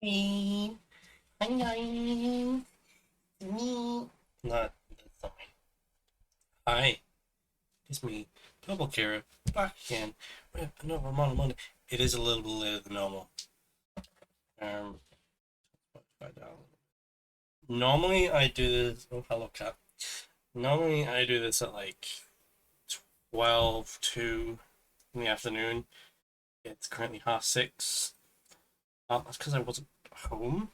Hey, hi guys, me. Not that's not me. Hi, it's me, Double Kara, back again with another Monday. It is a little bit later than normal. Um, normally I do this. Oh, hello, cat. Normally I do this at like 12, 2 in the afternoon. It's currently 6:30. That's because I wasn't home.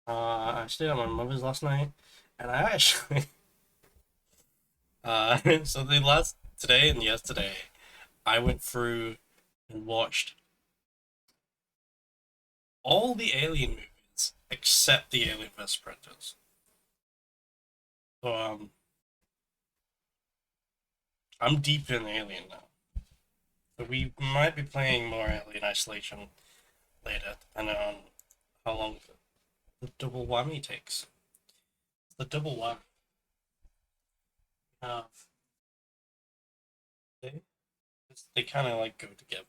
I stayed at my mother's last night, and I actually so the last today and yesterday, I went through and watched all the Alien movies except the Alien vs Predators. So I'm deep in Alien now. So we might be playing more Alien Isolation later, depending on how long the double whammy takes. The double whammy have they they kind of like go together.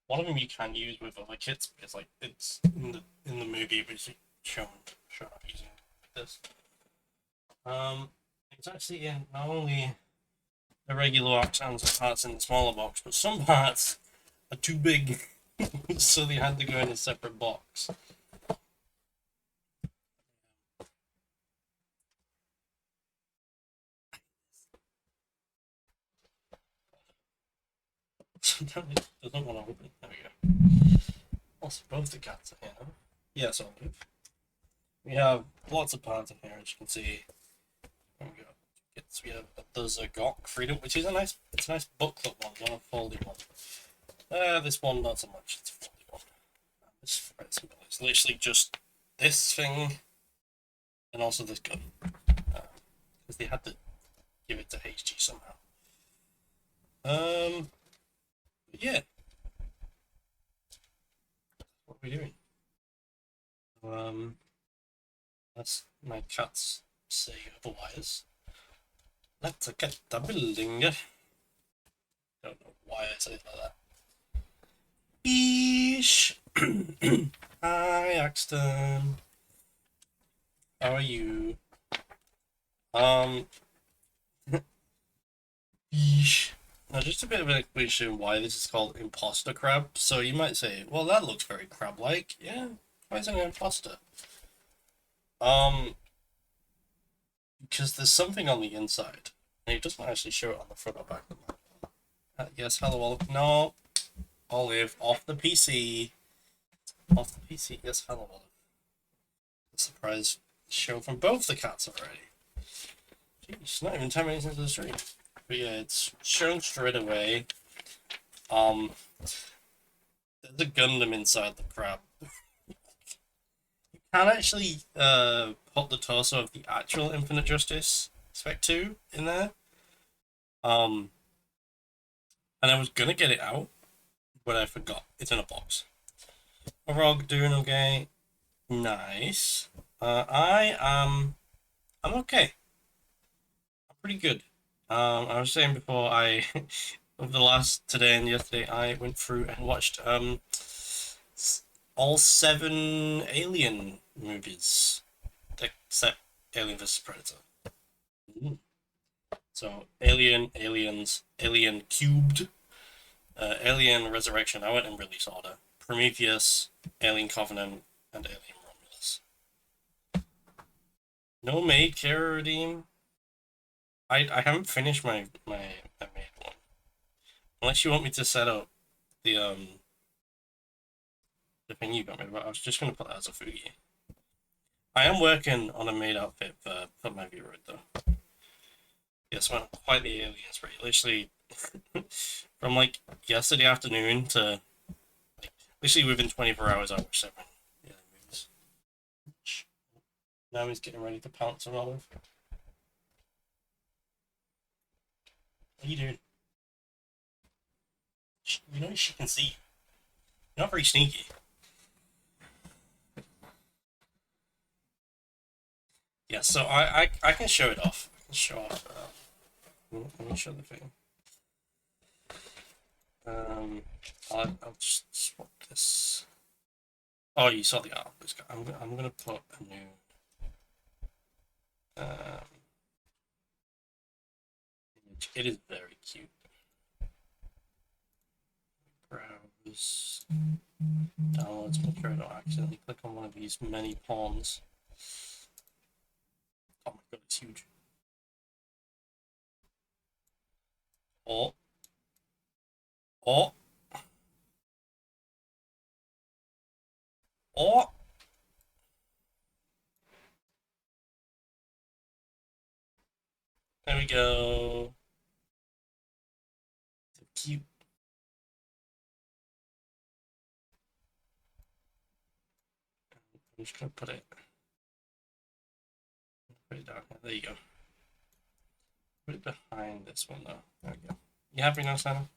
One of them you can use with other kits because like it's in the movie, but it's shown up using this. It's actually in not only the regular box and some parts in the smaller box, but some parts are too big, so they had to go in a separate box. Sometimes it doesn't want to open. There we go. Also, both the cats are here. Yeah, so we have lots of parts in here, as you can see. There we go. We have there's a Gok Freedom, which is it's a nice booklet one, not a folded one. This one not so much. It's a folded one. It's literally just this thing and also this gun, because they had to give it to HG somehow. Yeah, what are we doing? Um, Unless my cats say otherwise. Let's get the building. Don't know why I say it like that. Beesh. Hi, Axton. How are you? Um, Beesh. Now, just a bit of an explanation why this is called imposter crab. So you might say, well, that looks very crab-like. Yeah, why is it an imposter? Um, because there's something on the inside. And it doesn't actually show it on the front or back of the map. Yes, hello, Olive. No, Olive, off the PC. Off the PC. Yes, hello, Olive. The surprise show from both the cats already. Jeez, not even 10 minutes into the stream. But yeah, it's shown straight away. Um, there's a Gundam inside the crab. Can actually put the torso of the actual Infinite Justice Spec 2 in there. Um, and I was gonna get it out, but I forgot. It's in a box. Overall, doing okay. Nice. I'm okay. I'm pretty good. I was saying before, over the last today and yesterday, I went through and watched all 7 Alien movies except Alien vs Predator. Mm. So Alien, Aliens, Alien Cubed, Alien Resurrection. I went in release order. Prometheus, Alien Covenant, and Alien Romulus. No maid care redeem. I haven't finished my maid one. Unless you want me to set up the thing you got me, but I was just gonna put that as a foodie. I am working on a maid outfit for my viewer though. Yes, well, quite the aliens, right? Literally from like yesterday afternoon to like literally within 24 hours I watched 7 alien movies. Now he's getting ready to pounce on Olive. What are you doing? You know she can see you. You're not very sneaky. Yeah, so I can show it off. I can show off. Let me show the thing. Um, I'll just swap this. Oh, you saw the art. I'm gonna put a new. Image. It is very cute. Browse. Downloads. Make sure I don't accidentally click on one of these many pawns. Oh my god, it's huge. Oh. Oh. Oh. There we go. So cute. I'm just gonna put it down here. There you go. Put it behind this one though. There we go. You happy now, Santa?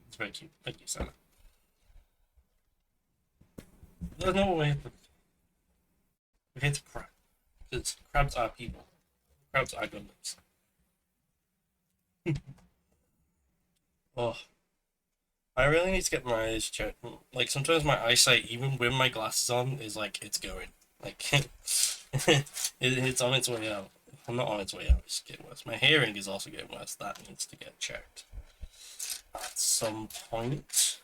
It's very cute. Thank you, Santa. There's no way we hate the crab. Because crabs are people. Crabs are goodness. Oh. I really need to get my eyes checked. Like sometimes my eyesight, even with my glasses on, is like it's going. Like it's on its way out. I'm not on its way out. It's getting worse. My hearing is also getting worse. That needs to get checked at some point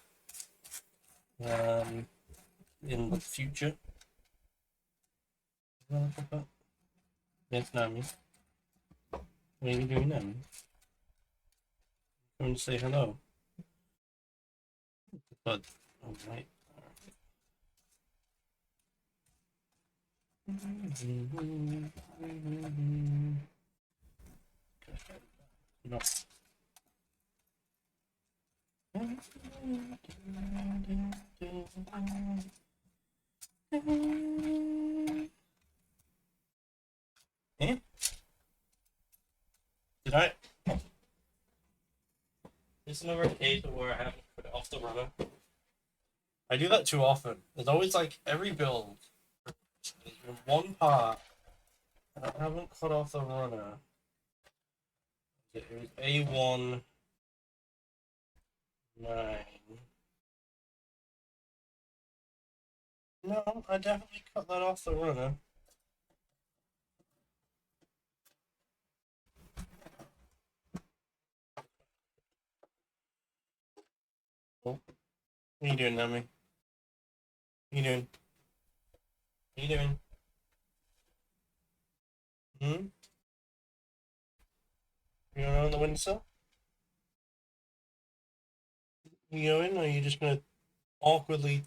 in the future. Yes, Nami. What are you doing, Nami? Come and say hello. But all right. No. Eh? Did I? There's another case where I haven't put it off the runner. I do that too often. There's always like every build. There's been one part and I haven't cut off the runner. It was A1 9. No, I definitely cut that off the runner. Oh. What are you doing, Nami? What are you doing? What are you doing? Hmm? You going on the windowsill? You going, or are you just gonna awkwardly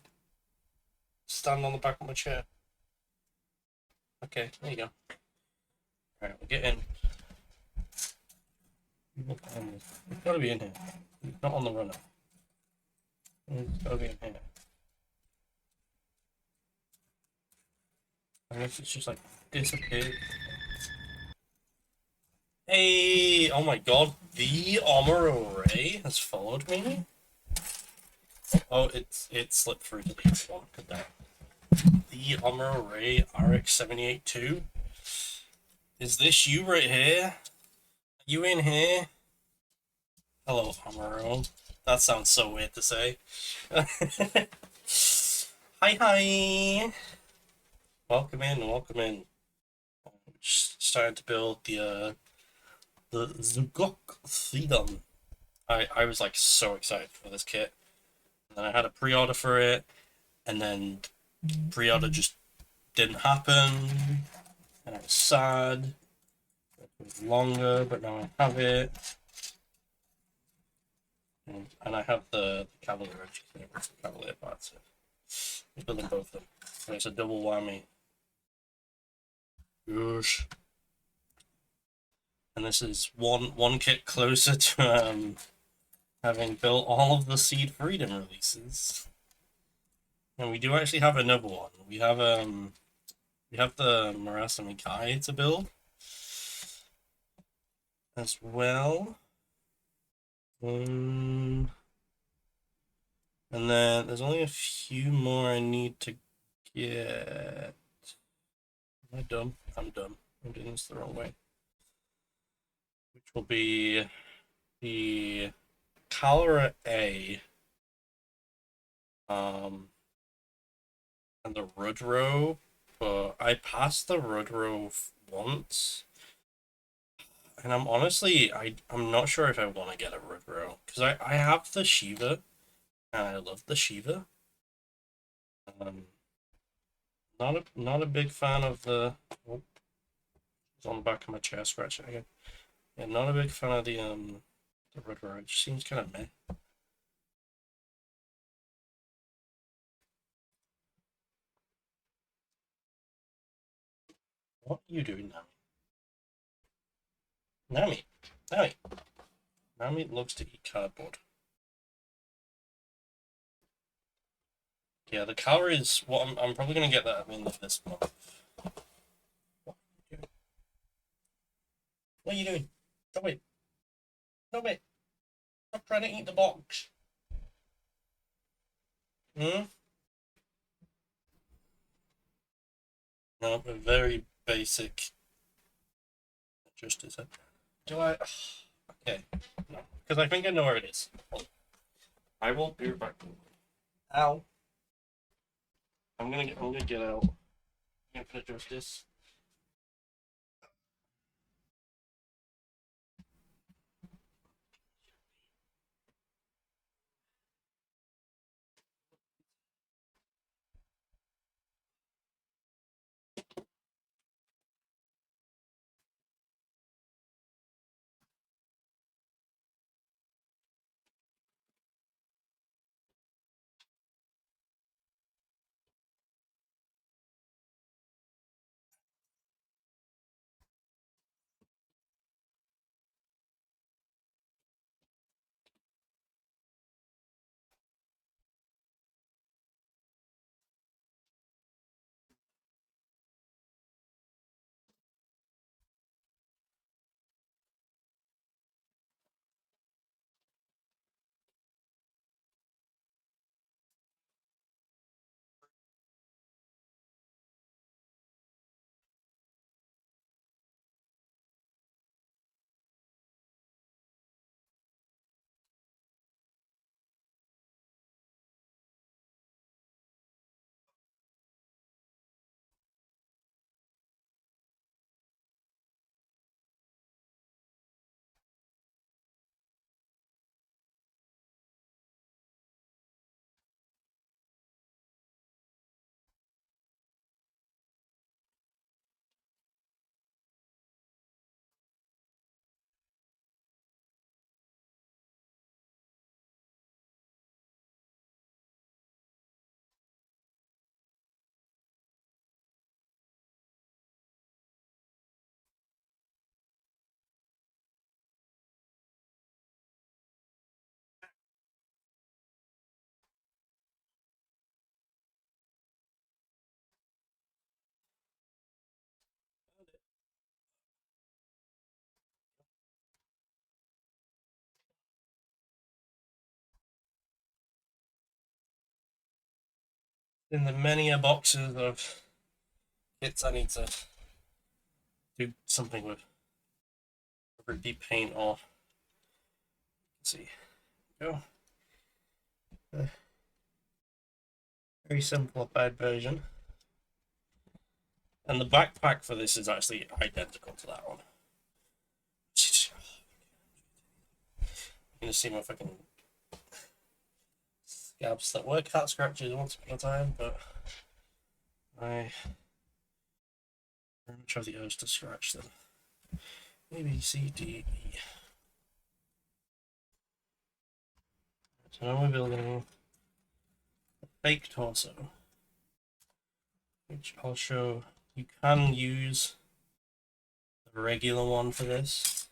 stand on the back of my chair? Okay, there you go. Alright, we'll get in. It's gotta be in here. It's not on the runner. It's gotta be in here. I guess it's just like disappeared. Hey! Oh my god, the armor array has followed me? Oh, it slipped through to the next one. Look at that. The armor array RX-78-2. Is this you right here? Are you in here? Hello, Amaro. That sounds so weird to say. Hi, hi. Welcome in, welcome in. Just starting to build the Zugok Freedom. I was like so excited for this kit. And then I had a pre-order for it, and then pre-order just didn't happen. And I was sad. It was longer, but now I have it. And I have the Cavalier Cavalier parts. I'm building both of them. So it's a double whammy. Gosh. And this is one kit closer to having built all of the Seed Freedom releases. And we do actually have another one. We have the Marasami Kai to build as well. And then there's only a few more I need to get. Am I dumb? I'm dumb. I'm doing this the wrong way. Which will be the Cholera A and the Rudro, but I passed the Rudro once, and I'm not sure if I want to get a Rudro because I have the Shiva and I love the Shiva. Um, not a big fan of the. Oh, it's on the back of my chair scratching again. Yeah, not a big fan of the Rudro. It just seems kind of meh. What are you doing, Nami? Nami, Nami loves to eat cardboard. Yeah, the calories. What I'm probably gonna get that at the end of this month. What are you doing? What are you doing? Stop it! Stop it! Stop trying to eat the box. Hmm. No, a very basic. Just is it? Do I? Okay. No, because I think I know where it is. Hold on. I will be right back. Ow! I'm gonna get out. I'm gonna adjust this. In the many a boxes of kits I need to do something with. Or deep paint or let's see. Go. A very simplified version. And the backpack for this is actually identical to that one. I'm gonna see if I can scabs that were cat scratches once upon a time, but I very much have the urge to scratch them. A B C D E. So now we're building a fake torso, which I'll show. You can use the regular one for this,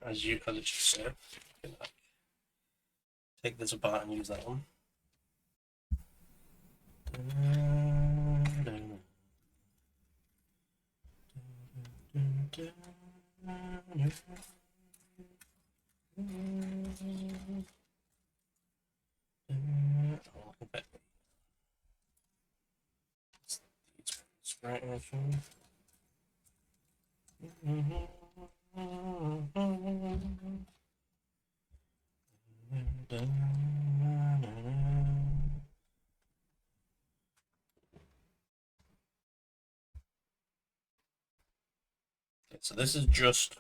as it should say. You can take this apart and use that one. Right, So this is just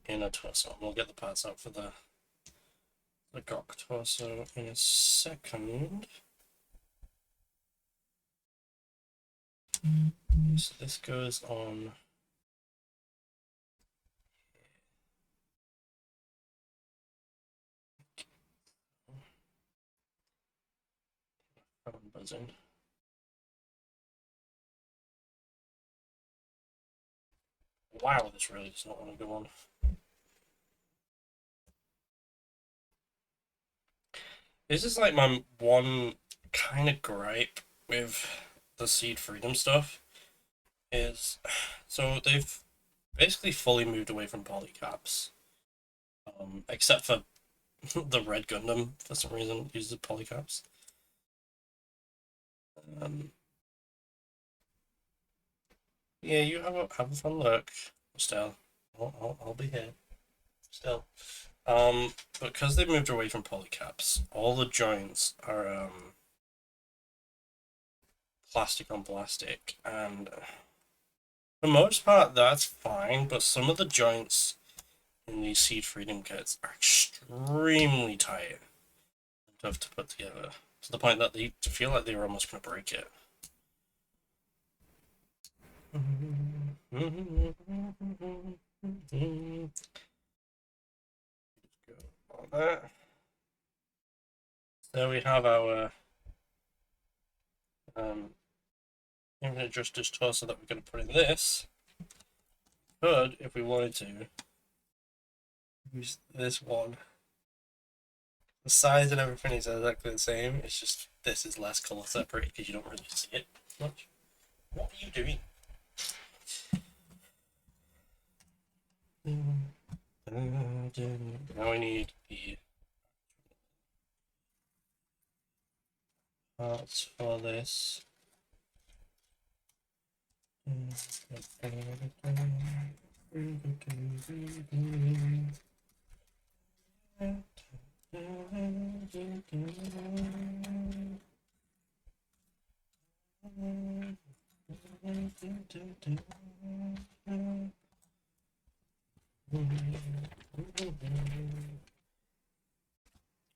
inner torso. We'll get the parts out for the gok torso in a second. So this goes on. I'm buzzing. Wow, this really does not want to go on. This is like my one kind of gripe with the Seed Freedom stuff is, so they've basically fully moved away from polycaps, except for the Red Gundam for some reason uses polycaps. Yeah, you have a fun look. Still, I'll be here. Still, because they moved away from polycaps, all the joints are plastic on plastic, and for the most part that's fine. But some of the joints in these Seed Freedom kits are extremely tight and tough to put together, to the point that they feel like they're almost going to break it. So we have our infinite justice torso that we're going to put in this. But if we wanted to use this one, the size and everything is exactly the same. It's just this is less color separated because you don't really see it much. What are you doing? Now we need the parts for this.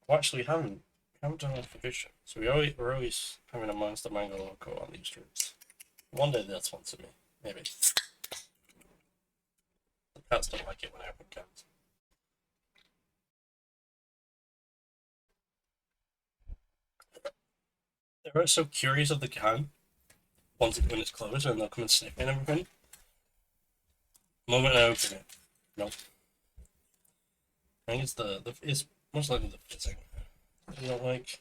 Well, actually, we haven't done a division, so we're always having a Monster Mango logo on these streets. One day they'll sponsor me, maybe. The cats don't like it when I open cans. They're so curious of the can when it's closed, and they'll come and sniff it and everything. The moment I open it, nope. I think it's most likely the fizzing. You don't like.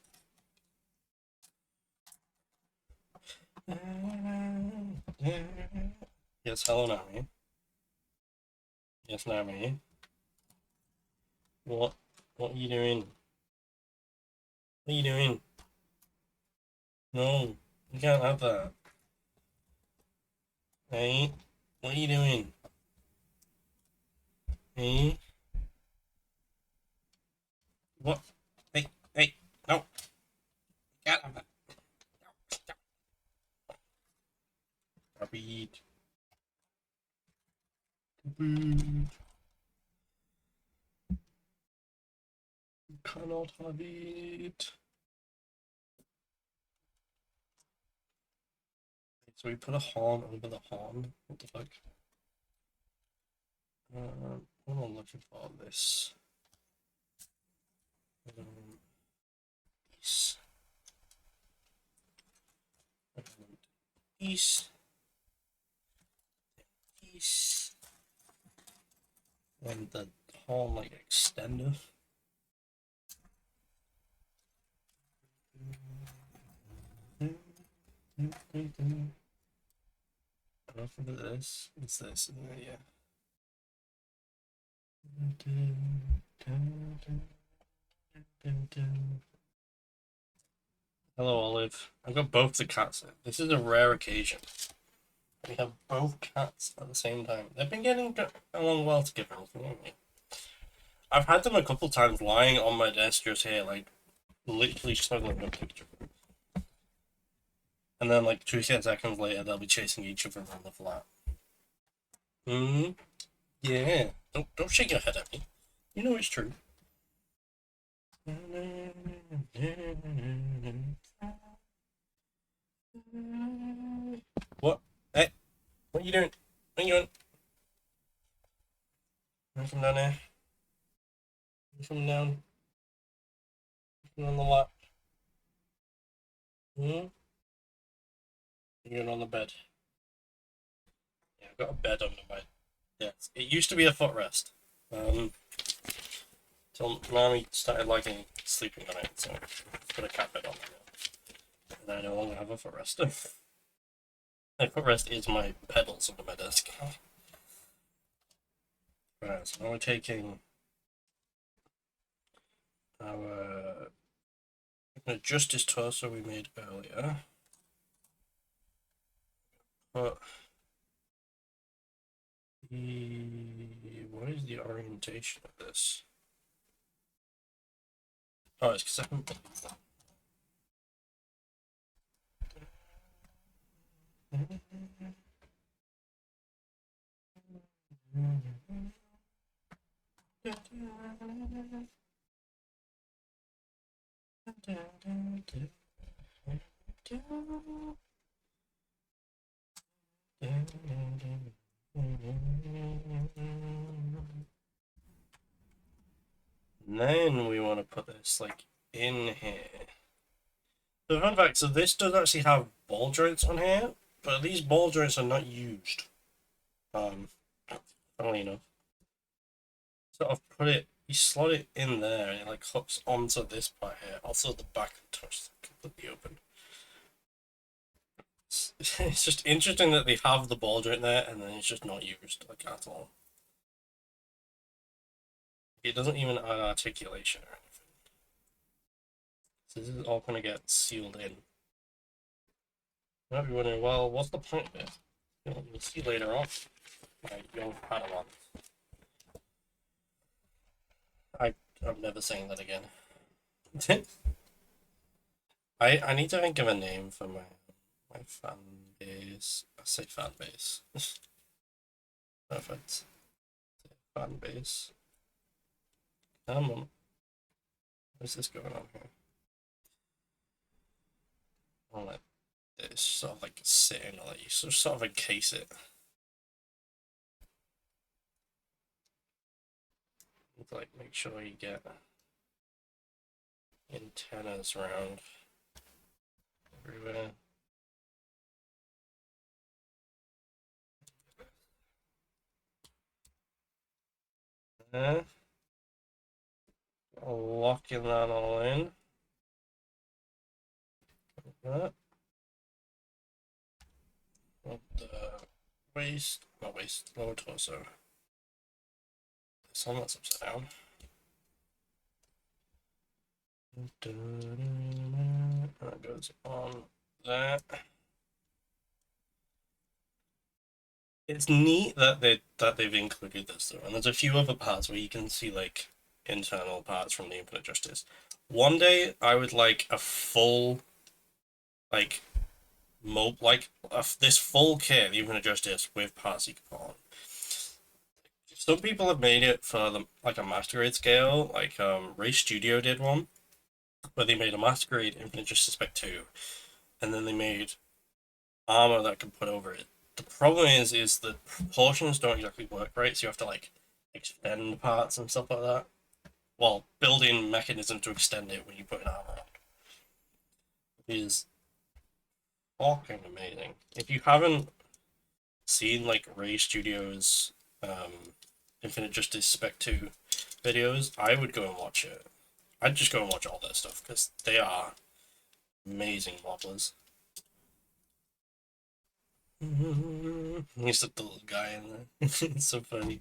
Yes, hello Nami. Yes, Nami. What are you doing? What are you doing? No, you can't have that. Hey, what are you doing? Hey, what? Hey, no, can't have that. Garbage. Cannot have it. So we put a horn over the horn. What the fuck? What am I looking for this? East. East. East. And the horn like extender. Enough of this. It's this, yeah. Hello, Olive. I've got both the cats. This is a rare occasion. We have both cats at the same time. They've been getting along well together. I've had them a couple times lying on my desk just here, like literally snuggling up to each other. And then like 2 seconds later, they'll be chasing each other around the flat. Hmm. Yeah. Don't shake your head at me. You know it's true. What? Hey, what are you doing? What are you doing? Come down here. Come down. Come on the lap. Hmm? You're on the bed. Yeah, I've got a bed under my. Yeah, it used to be a footrest. Till Mommy started liking sleeping on it, so I put a cat bed on it now. And I no longer have a footrest. My footrest is my pedals under my desk. Right, so now we're taking our adjust this torso we made earlier. But what is the orientation of this? Oh, it's because I haven't. Then we want to put this like in here. The fun fact, so this does actually have ball joints on here, but these ball joints are not used. Funnily enough. Sort of put it, you slot it in there and it like hooks onto this part here. Also the back of the touch is completely open. It's just interesting that they have the ball joint there and then it's just not used like at all. It doesn't even add articulation or anything. So this is all gonna get sealed in. You might be wondering, well, what's the point of it? You'll see later on. My young Padawan. I'm never saying that again. I need to think of a name for my fan base. I say fan base. Perfect. Fan base. Come on. What's this going on here? I'll let this sort of like sit in, I'll let you sort of encase it. Like make sure you get antennas around everywhere. Locking that all in. Like that. The waist, not waist, lower torso. This one that's upside down. That goes on there. It's neat that they've included this though, and there's a few other parts where you can see like internal parts from the Infinite Justice. One day I would like a full like this full kit, the Infinite Justice with parts you can put on. Some people have made it for the like a master grade scale, like Ray Studio did one, where they made a master grade Infinite Justice Spec 2, and then they made armor that can put over it. The problem is the proportions don't exactly work right, so you have to like extend parts and stuff like that. Well, build in mechanism to extend it when you put an armor on. It is fucking amazing. If you haven't seen like Ray Studios Infinite Justice Spec 2 videos, I would go and watch it. I'd just go and watch all their stuff because they are amazing modelers. He's the little guy in there. It's so funny.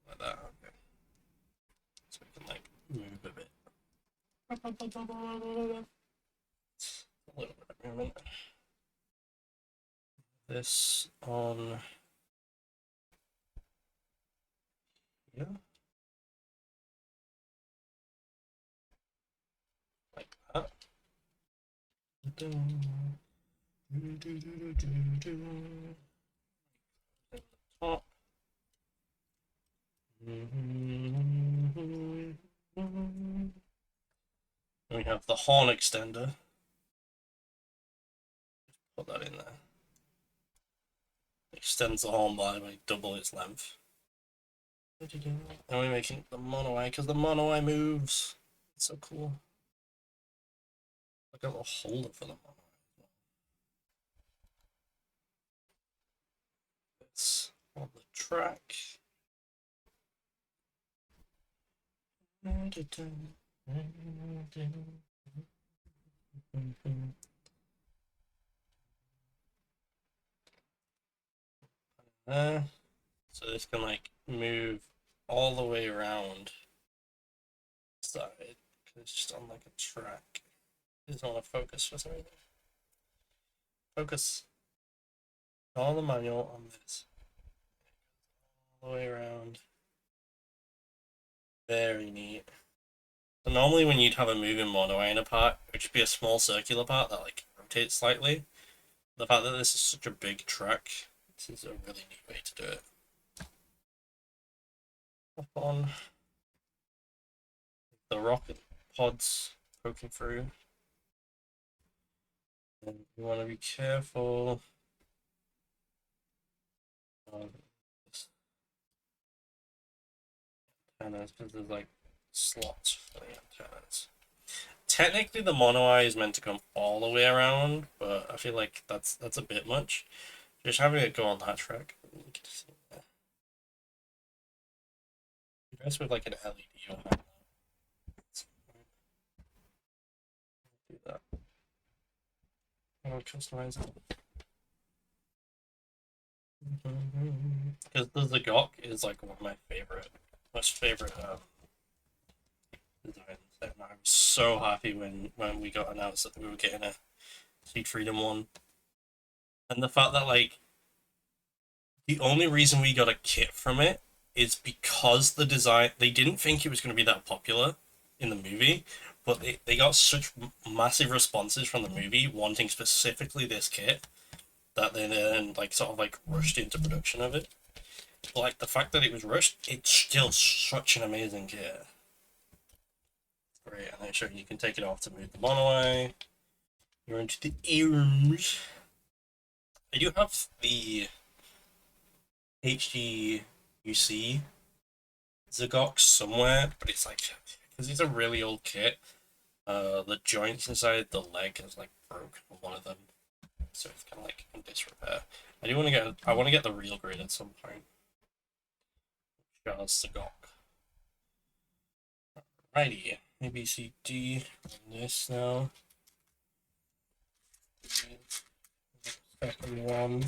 Like that, okay. So we can like move a bit. a little bit of movement. This on here. Like that. Top. We have the horn extender. Put that in there. Extends the horn by like double its length. And we're making the mono eye because the mono eye moves. It's so cool. Look at the holder for the mono eye. It's on the track. So this can like move all the way around the side because it's just on like a track. I just want to focus for some reason. Focus. All the manual on this. All the way around. Very neat. So normally when you'd have a moving monoray in a part, it would just be a small circular part that like rotates slightly. The fact that this is such a big track, this is a really neat way to do it. Up on the rocket pods poking through. And you want to be careful of this antennas because there's like slots for the antennas. Technically, the mono eye is meant to come all the way around, but I feel like that's a bit much. Just having it go on that track. Best with like an LED or something. Do that. I'll customize it. Because the Zagok is like one of my most favorite designs, and I was so happy when we got announced that we were getting a Seed Freedom one, and the fact that like the only reason we got a kit from it is because the design, they didn't think it was going to be that popular in the movie, but they got such massive responses from the movie wanting specifically this kit that they then like sort of like rushed into production of it. But like the fact that it was rushed, it's still such an amazing kit. Great, and then sure you can take it off to move the mono eye. You're into the ears. I do have the HDUC Zagok somewhere, but it's like because it's a really old kit. The joints inside the leg is like broken on one of them, so it's kind of like in disrepair. I want to get the real grid at some point. Just Zagok. Righty, A B C D. This now. Second one.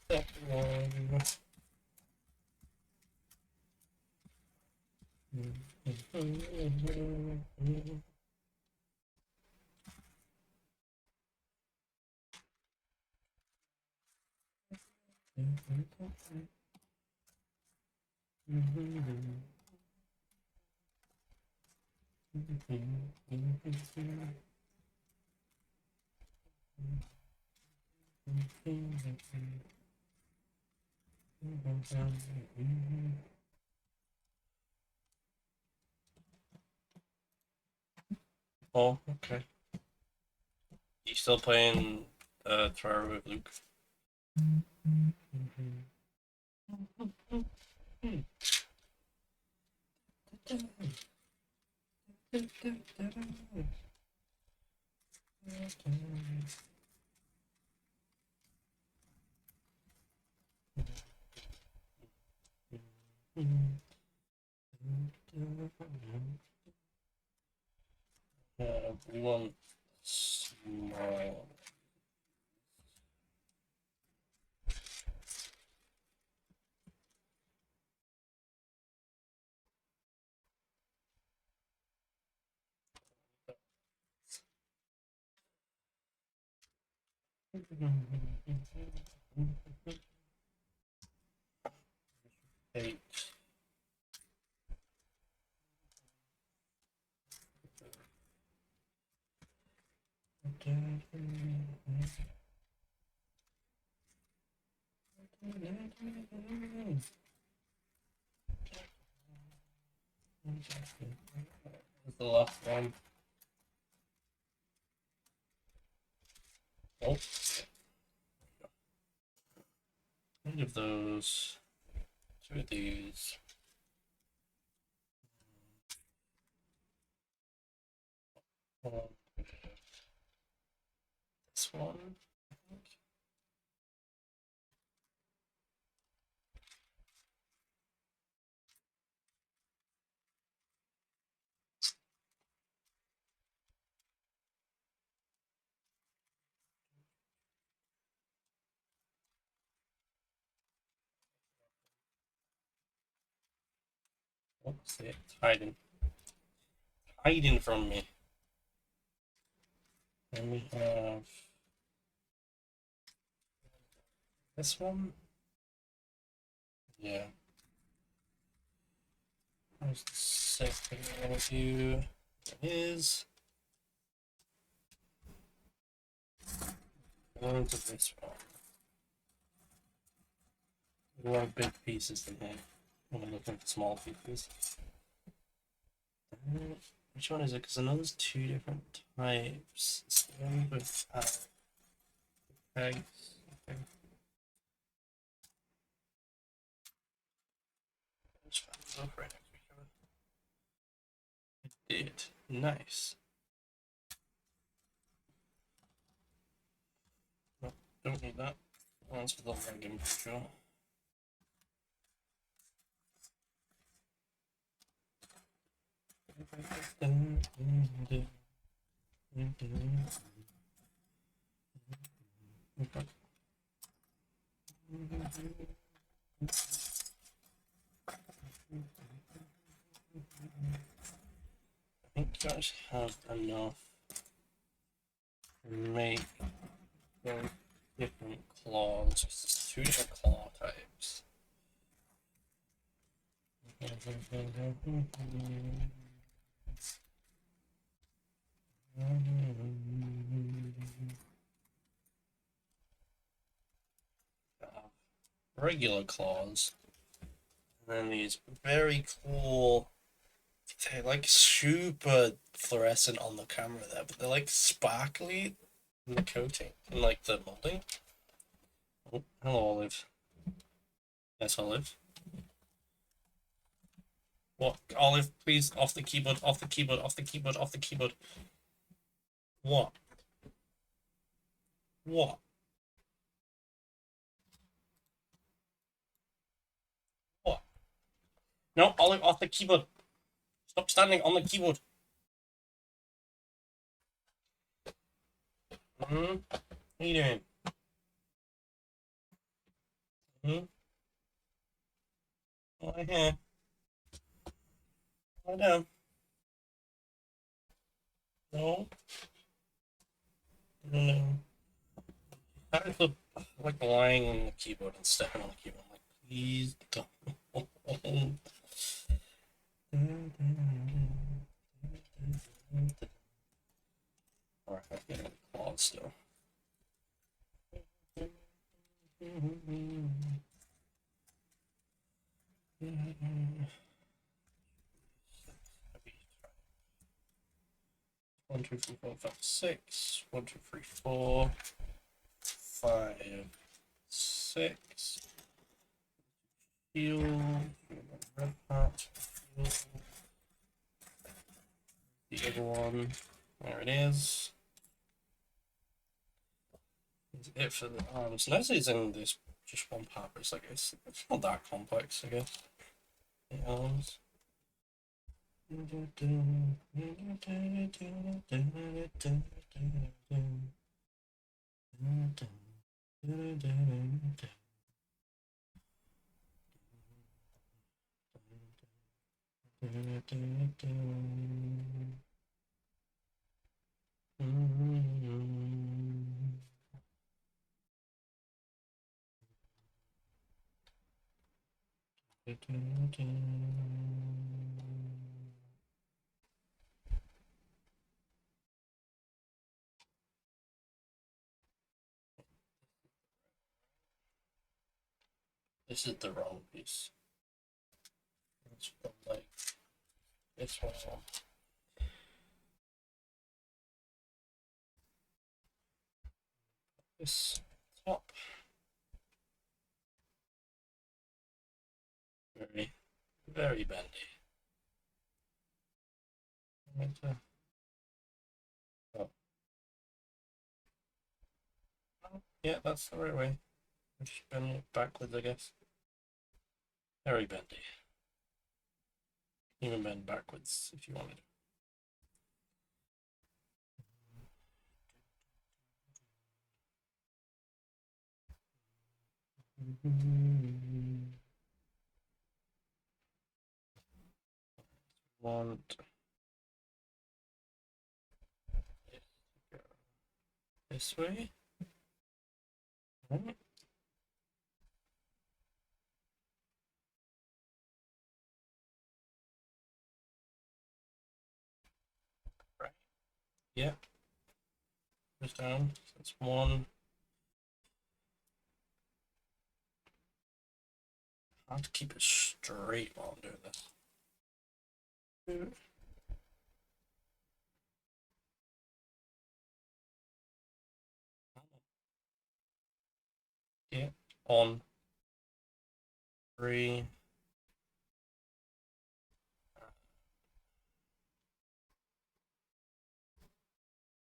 Second one. Oh, okay. You still playing Terraria with Luke? We want small. Eight. That's the last one. Oh. One of those. Two of these. This one. What's it? Hiding. Hiding from me. And we have this one. Yeah. There's the second one of you. There it is. Loads of this one. A lot of big pieces in here. I'm looking for small pieces. Which one is it? Because I know there's two different types. It's the one with pegs. Okay. Let's find it over right next week. I did. Nice. No, don't need that. That's for the legging for sure. I think you guys have enough to make them different claws. There's two different claw types. Regular claws, and then these very cool, they're like super fluorescent on the camera there, but they're like sparkly in the coating and like the molding. Oh, hello, Olive. Yes, Olive. What? Olive, please, off the keyboard, off the keyboard, off the keyboard, off the keyboard. What? What? What? No, Olive, off the keyboard. Stop standing on the keyboard. What are you doing? Lie here. Lie down. No. No. I like lying on the keyboard and stepping on the keyboard. I'm like, please don't. Alright, I'm getting claws still. One, two, three, four, five, six. 1, 2, 3, 4, 5, 6. Heal. Red part. The other one. There it is. That's it for the arms. Nice it's in this just one part, but it's like it's not that complex, I guess. The arms. This is the wrong piece. Let's put like this one on. This top. Very, very bendy. Oh. Yeah, that's the right way. Just bend it backwards, I guess. Very bendy. Even bend backwards if you wanted. Want it to go this way. Right. Right. Yeah. Goes down. That's one. I have to keep it straight while I'm doing this. Yeah. On. 3.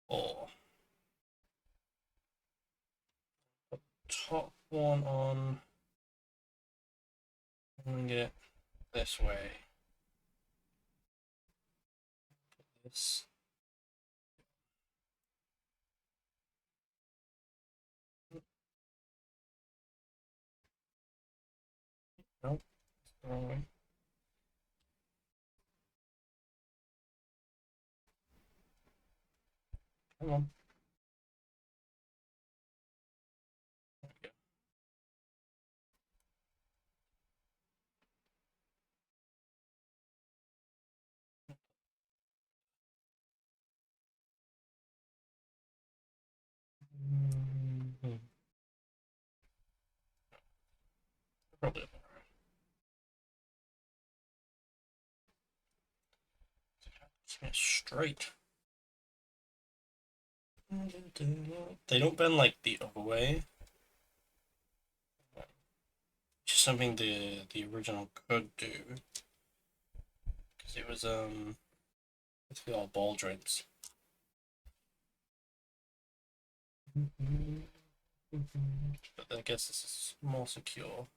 4. Top one on. Bring it this way. This. Nope. Wrong way. Come on. There we go. Probably keep it straight. They don't bend like the other way, which is something the original could do, because it was basically all ball joints. But I guess this is more secure.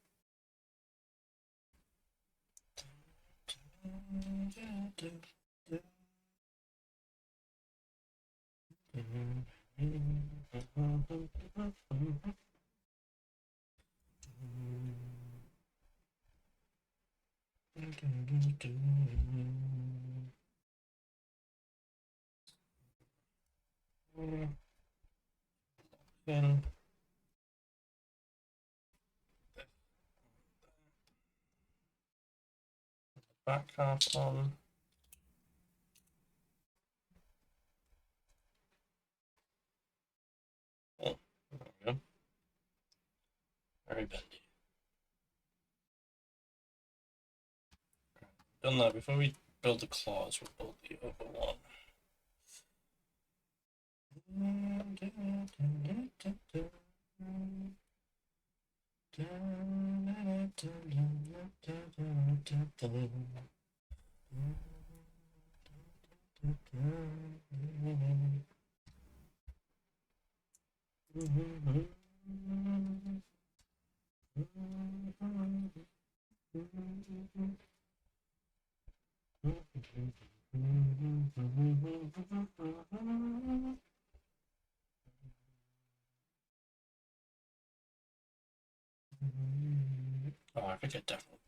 Then back half on. Oh, there we go. Very bendy. Done that. Before we build the claws, we'll build the other one. Oh, I think I definitely.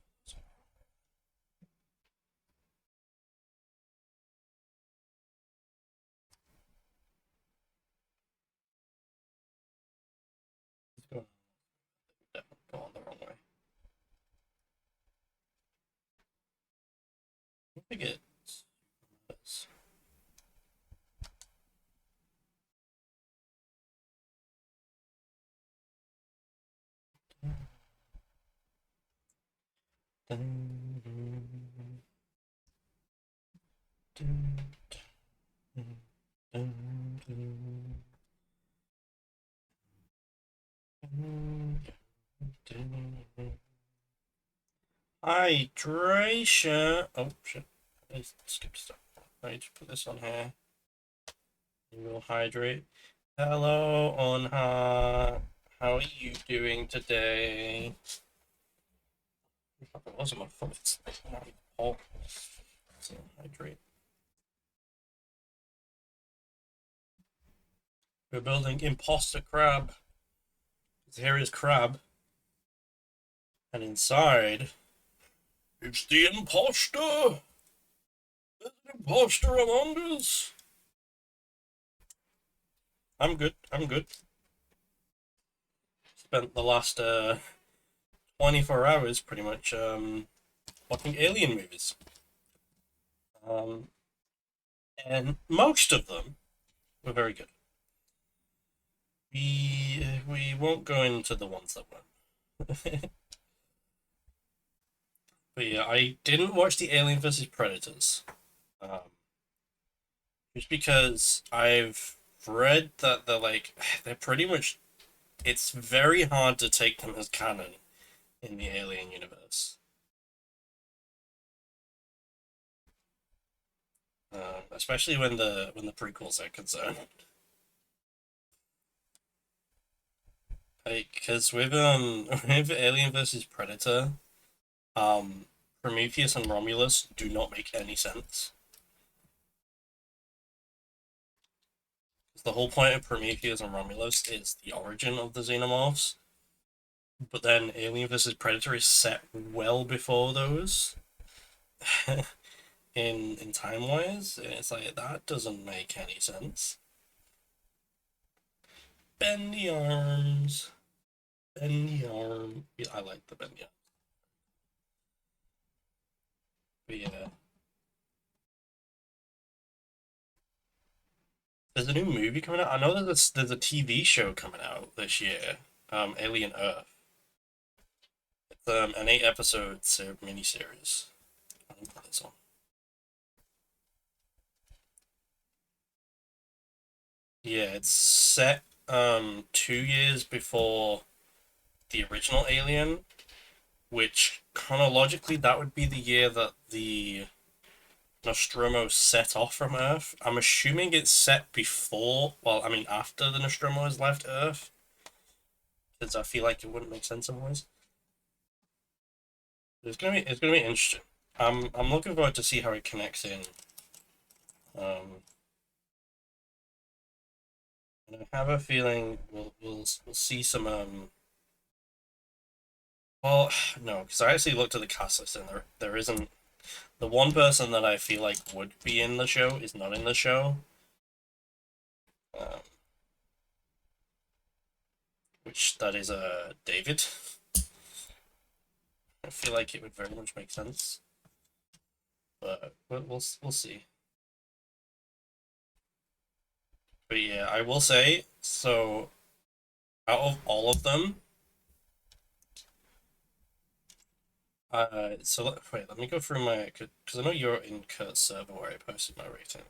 Definitely going the wrong way. think it's hydration. Oh shit! I skipped stuff. I need to put this on here. You will hydrate. Hello, Onha. How are you doing today? It wasn't my fault. It's not even hot. So hydrate. We're building imposter crab. Here is crab, and inside, it's the imposter. There's an imposter among us. I'm good. I'm good. Spent the last 24 hours pretty much watching alien movies. Um, and most of them were very good. We won't go into the ones that weren't. But yeah, I didn't watch the Alien vs Predators. Just because I've read that they're pretty much, it's very hard to take them as canon in the Alien universe. Especially when the prequels are concerned. Like, because with Alien vs Predator, Prometheus and Romulus do not make any sense. The whole point of Prometheus and Romulus is the origin of the xenomorphs, but then Alien vs Predator is set well before those. in time wise, it's like that doesn't make any sense. Bend the arms. Bend the arm. Yeah, I like the bend the arm. But yeah. There's a new movie coming out. I know there's a TV show coming out this year. Alien Earth. It's an 8 episode miniseries. I'll put this on. Yeah, it's set 2 years before the original Alien, which chronologically that would be the year that the Nostromo set off from Earth. I'm assuming it's set before, well, I mean after the Nostromo has left Earth, because I feel like it wouldn't make sense otherwise. It's gonna be interesting. I'm looking forward to see how it connects in. Um, and I have a feeling we'll see some Well, no, because I actually looked at the cast list and there isn't. The one person that I feel like would be in the show is not in the show. Um, which that is David. I feel like it would very much make sense, but we'll see. But yeah, I will say so. Out of all of them, wait, let me go through my because I know you're in Kurt's server where I posted my rating.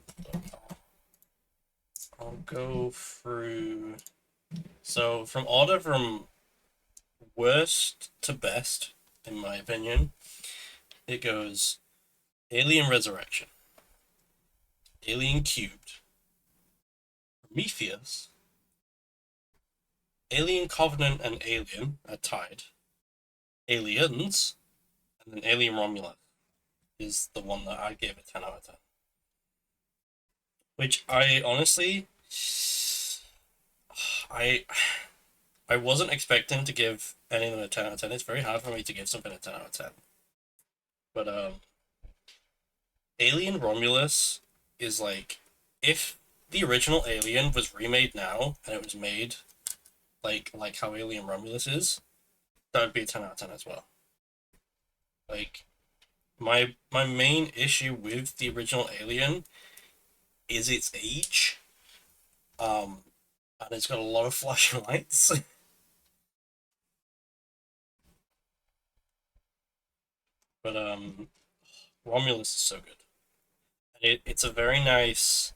I'll go through. So from order from worst to best, in my opinion, it goes Alien Resurrection, Alien Cubed, Prometheus, Alien Covenant, and Alien are tied. Aliens, and then Alien Romulus is the one that I gave a 10 out of 10. Which I honestly, I I wasn't expecting to give anything a 10 out of 10. It's very hard for me to give something a 10 out of 10. But Alien Romulus is like, if the original Alien was remade now and it was made like how Alien Romulus is, that would be a 10 out of 10 as well. Like, My main issue with the original Alien is its age. Um, and it's got a lot of flashing lights. But Romulus is so good. And it's a very nice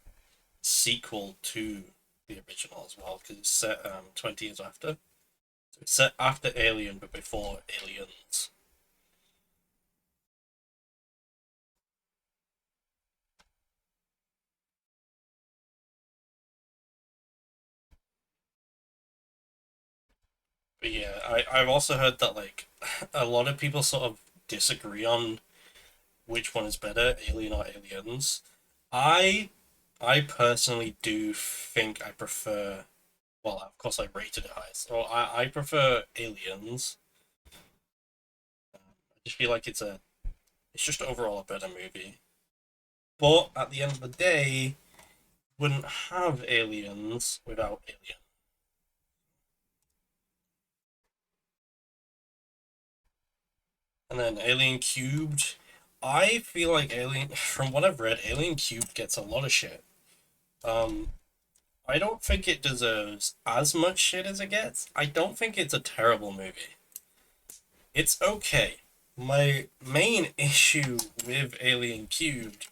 sequel to the original as well, because it's set 20 years after. So it's set after Alien, but before Aliens. But yeah, I've also heard that like a lot of people sort of disagree on which one is better, Alien or Aliens. I I personally do think I prefer. Well, of course, I rated it high, so I prefer Aliens. I just feel like it's just overall a better movie. But at the end of the day, wouldn't have Aliens without Alien. And then Alien Cubed. I feel like Alien, from what I've read, Alien Cubed gets a lot of shit. Um, I don't think it deserves as much shit as it gets. I don't think it's a terrible movie. It's okay. My main issue with Alien Cubed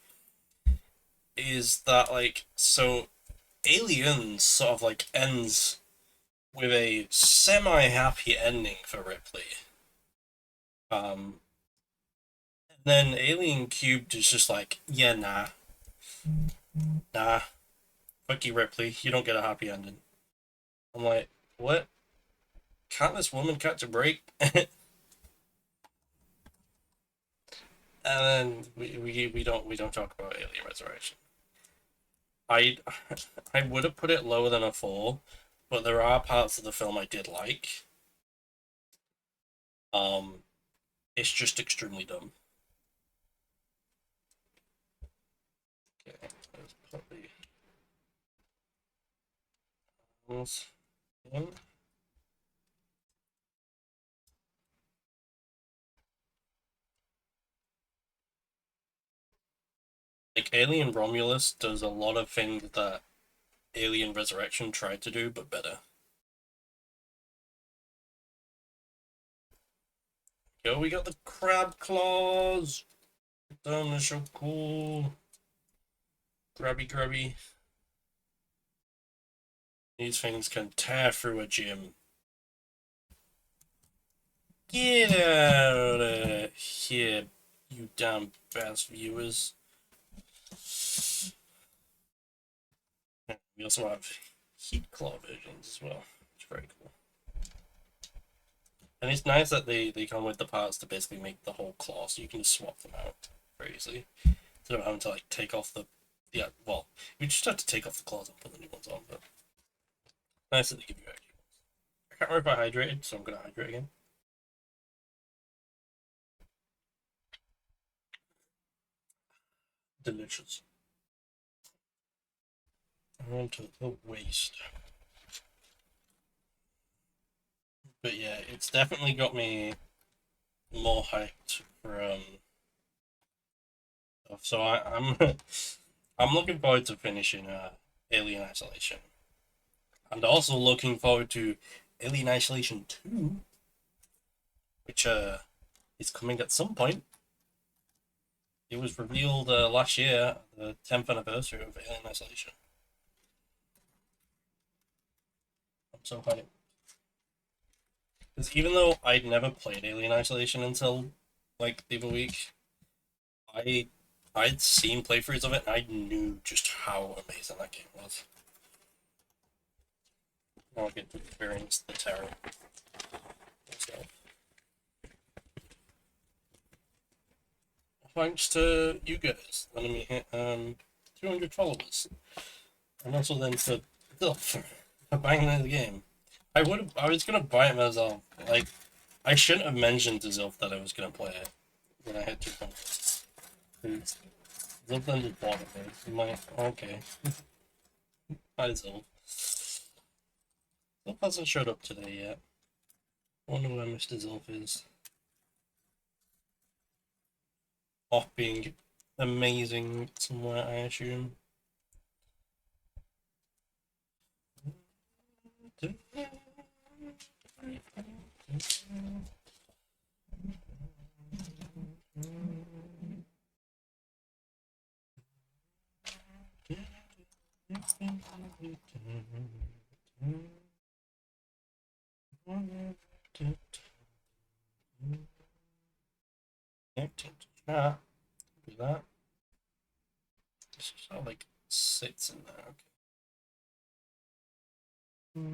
is that, like, so Aliens sort of like ends with a semi-happy ending for Ripley. Um, then Alien Cubed is just like, yeah, nah, fuck you, Ripley. You don't get a happy ending. I'm like, what? Can't this woman catch a break? And then we don't talk about Alien Resurrection. I I would have put it lower than a four, but there are parts of the film I did like. Um, it's just extremely dumb. Okay, let's put the ones in. Like Alien Romulus does a lot of things that Alien Resurrection tried to do, but better. Yo, we got the crab claws. Damn, they're so cool. Grubby, grubby. These things can tear through a gym. Get out of here, you damn fast viewers. We also have heat claw versions as well, which is very cool. And it's nice that they come with the parts to basically make the whole claw, so you can just swap them out very easily. Instead of having to like take off the yeah, well, you just have to take off the claws and put the new ones on, but nice that they give you extra ones. I can't remember if I hydrated, so I'm gonna hydrate again. Delicious. On to the waste. But yeah, it's definitely got me more hyped for stuff. So I'm I'm looking forward to finishing Alien Isolation. And also looking forward to Alien Isolation 2, which is coming at some point. It was revealed last year, the 10th anniversary of Alien Isolation. I'm so hyped. Because even though I'd never played Alien Isolation until like the other week, I I'd seen playthroughs of it and I knew just how amazing that game was. Now I get to experience the terror myself. Thanks to you guys letting me hit 200 followers, and also then to Dilf for buying the game. I was gonna buy it myself. Like I shouldn't have mentioned to Zilf that I was gonna play it when I had 200. Zilf then just bought it. I'm like, okay, hi Zilf. Zilf hasn't showed up today yet. I wonder where Mr. Zilf is. off being amazing somewhere, I assume. Ah, do that. This is how like sits in there. Okay.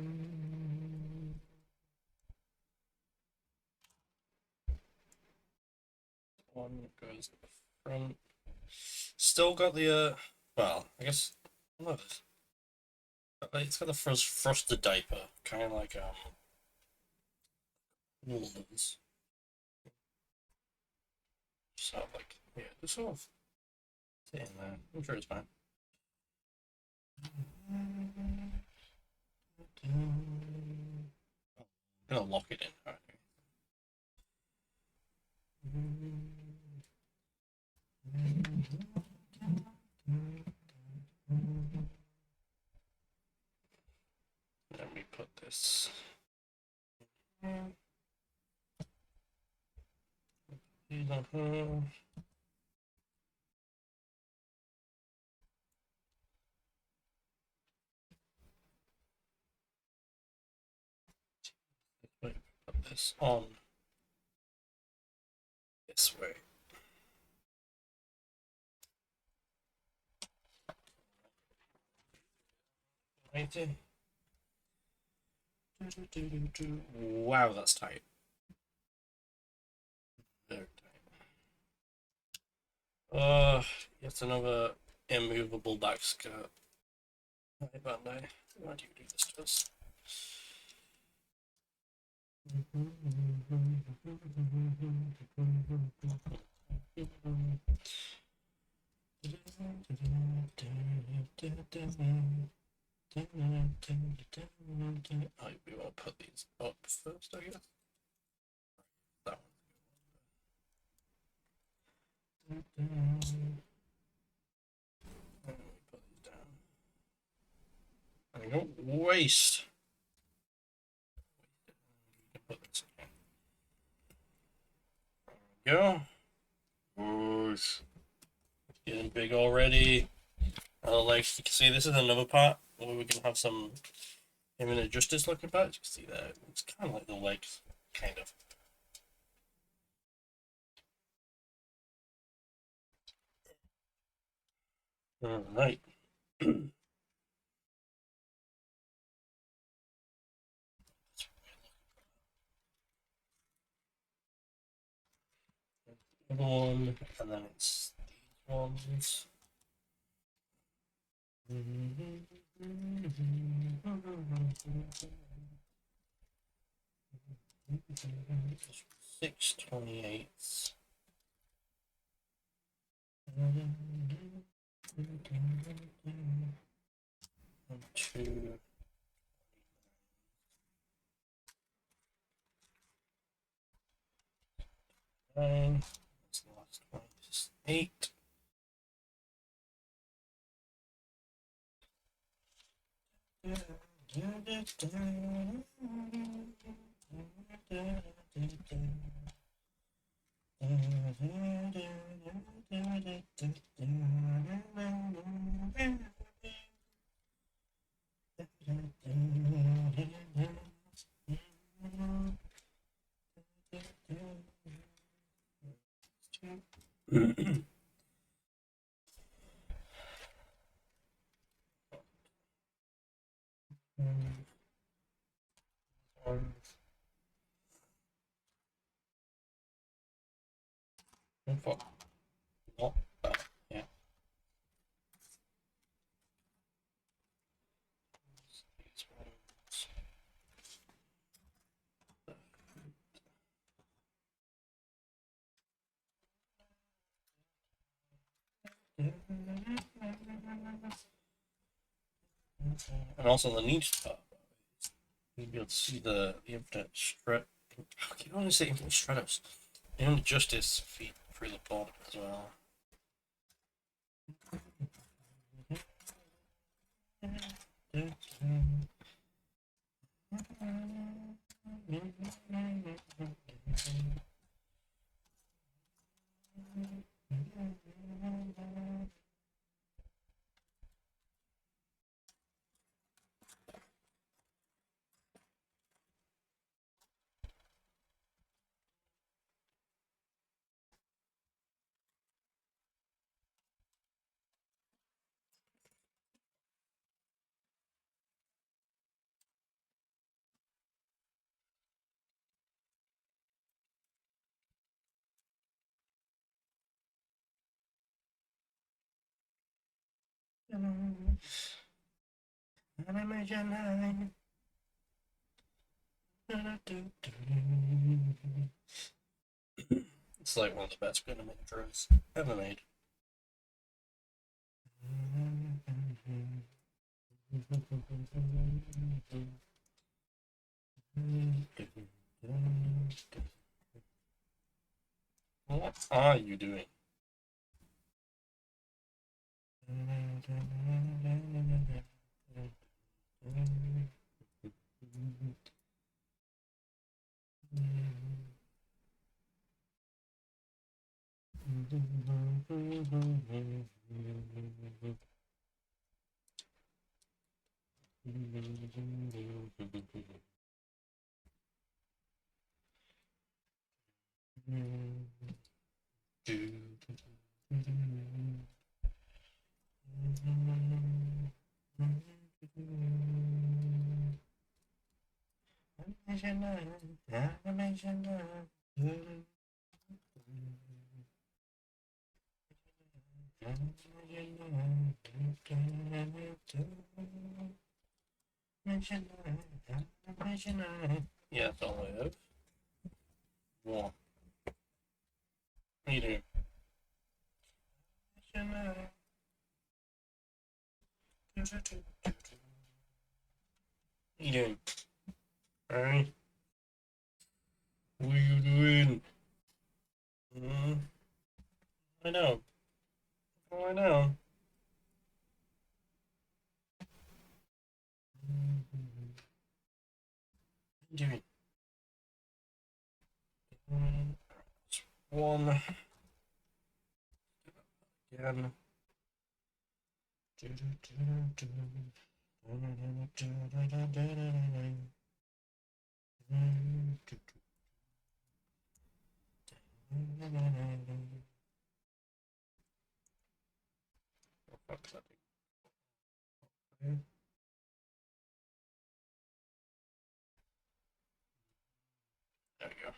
One goes at the front. Still got the well, I guess look, it's got the frosted diaper, kind of like Woolman's. So like yeah, just sort of sit in there. I'm sure it's fine. I'm gonna lock it in. All right. Let me put this. Put this on this way. Right in. Wow, that's tight. Very tight. Yet another immovable back skirt. Hey, Bandai, why do you do this to us? Oh, we want to put these up first, I guess. That one. And we put these down. And don't waste. Put this again. There we go. Oosh. Getting big already. Like you can see, this is another part where we can have some even a justice looking part. You can see that it's kind of like the legs, kind of. All right. One, and then it's these ones. Six 28s. And two. Nine. That's the last one. This is 8. Not that, yeah. These ones. And also the niche part. You'll be able to see the infinite strat. I can only say infinite stratos. Infinite justice feat through the bottom as well. It's like one of the best cinema intros ever made. What are you doing? Yeah, that's all I have. What? What are you doing? What are you doing? Alright. What are you doing? I know. Oh, I know. What are you doing? One. Again. There we go.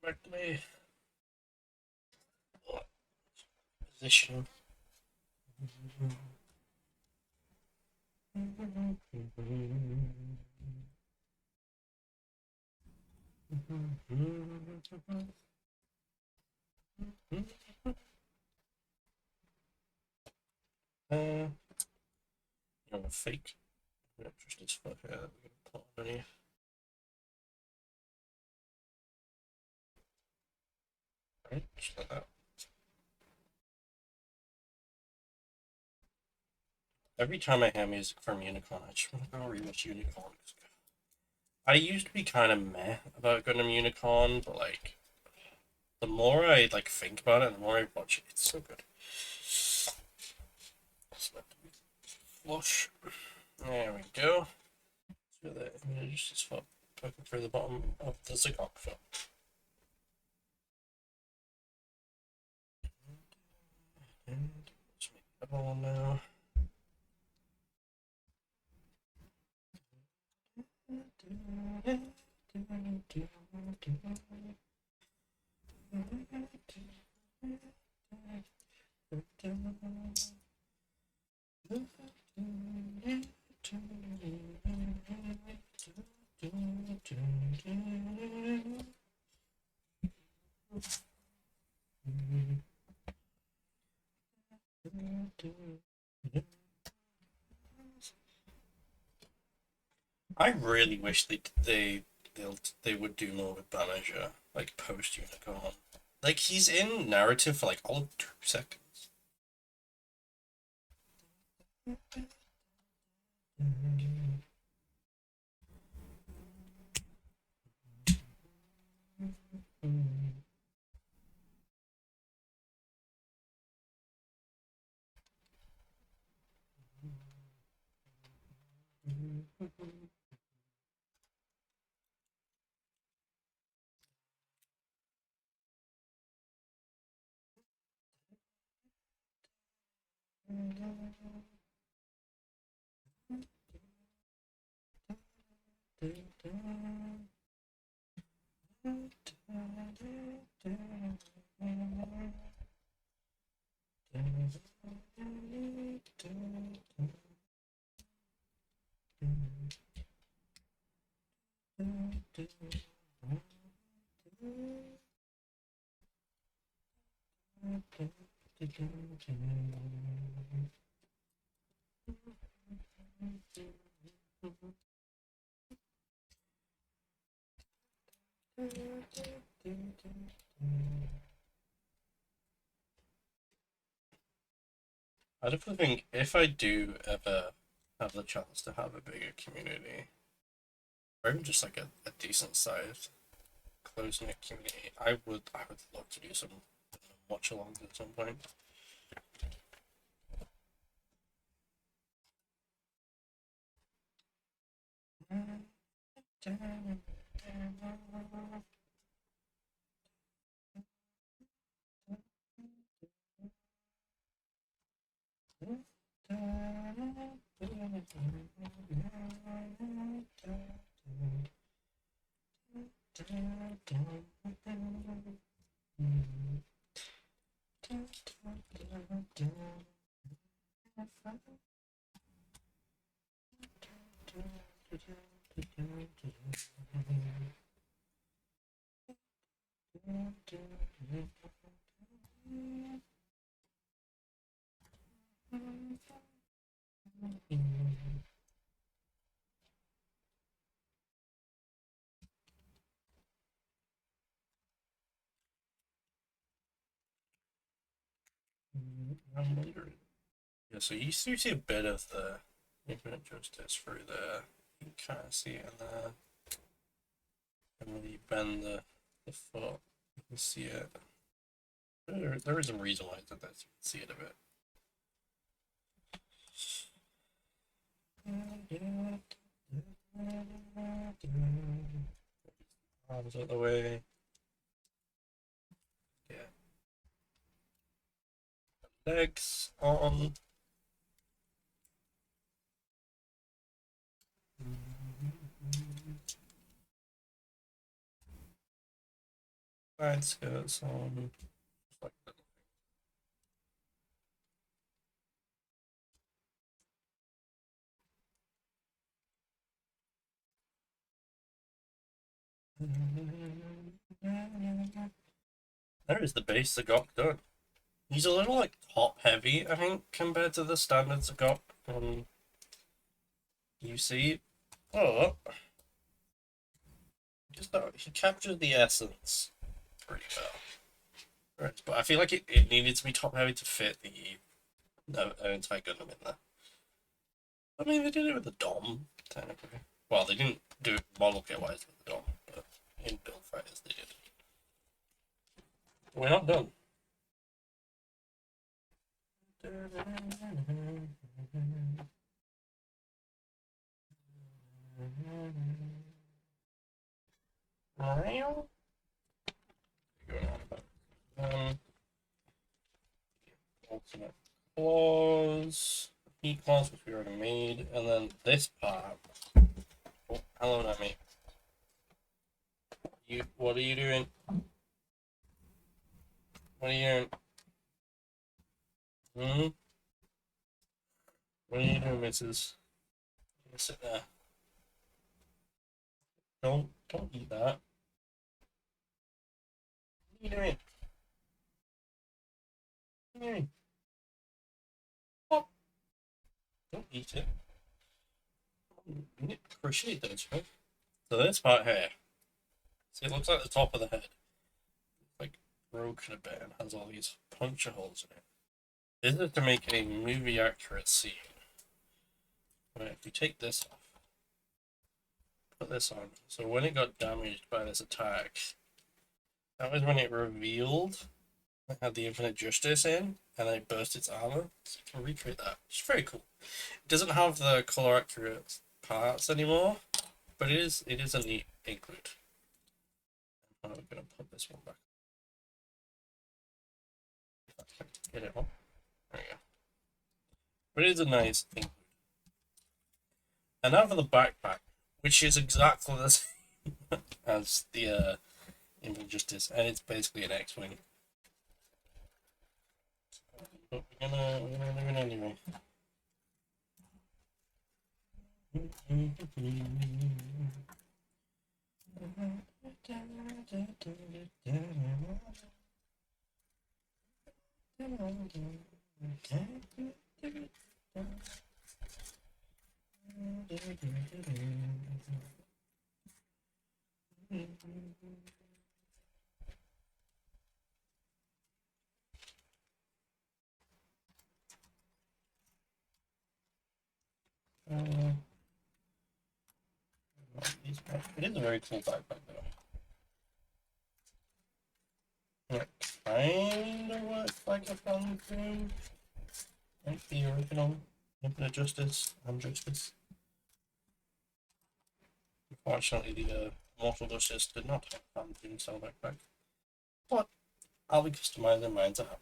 Back to me. Position. You know, fake. Just as fuck out. We're gonna put underneath. Right, just like that. Every time I hear music from Unicorn, I just want to go rewatch Unicorn. I used to be kind of meh about Gundam Unicorn, but like, The more I like think about it, the more I watch it, it's so good. It's meant to be flush. There we go. So the image is poking through the bottom of the zygographer. And let's make another one now. I really wish they would do more with Banner, like post Unicorn. Like he's in narrative for like all of 2 seconds. I definitely think if I do ever have the chance to have a bigger community, or even just like a decent sized close knit community, I would love to do some watch alongs at some point. I'm wondering. Yeah, so you see a bit of the infinite justice through there. You can kind of see it in there. And when you bend the foot, you can see it. There is a reason why I did that. So you can see it a bit. Arms out the way. Yeah. Legs on. Side skirts on. Just like that. There is the base Zagok done. He's a little like top heavy, I think, compared to the standard Zagok you see. Oh, just he captured the essence pretty well. Right, but I feel like it needed to be top heavy to fit the entire Gundam in there. I mean, they did it with the Dom, technically. Well, they didn't do it model kit wise with the Dom, but in build fighters they did. We're not done. Ultimate clause, heat clause, which we already made, and then this part. Oh, hello, Nami. What are you doing? What are you doing? Hmm? What are you doing, missus? You sit there. Don't eat that. What are you doing? What are you doing? What? Don't eat it. You need to crochet those, right? So this part here. See, it looks like the top of the head. Like broken a bit and has all these puncture holes in it. This is to make a movie accurate scene. Right, if we take this off, put this on. So when it got damaged by this attack, that was when it revealed it had the Infinite Justice in, and then it burst its armor. So you can recreate that. It's very cool. It doesn't have the color accurate parts anymore, but it is a neat include. I'm gonna put this one back. Get it on. There we go. But it is a nice include. And now for the backpack, which is exactly the same as the Infinite Justice, and it's basically an X-wing. But we're gonna do it anyway. It is a very cool backpack, though. It kind of works like a fun thing, like the original Infinite Justice and Justice. Unfortunately, the Mortal Justice did not have fun thing style backpack, but I'll be customizing mine to have.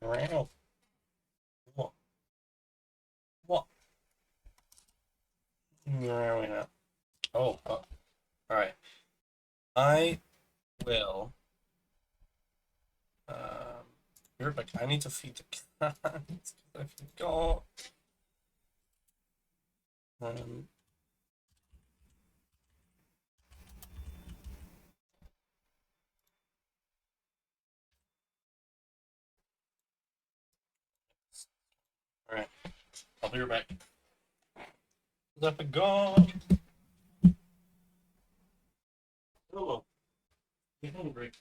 Wow. What? What? Where are we at? Oh, alright. I will. But I need to feed the cat because I forgot. Um, alright, I'll be right back. I forgot. Hello. You're hungry.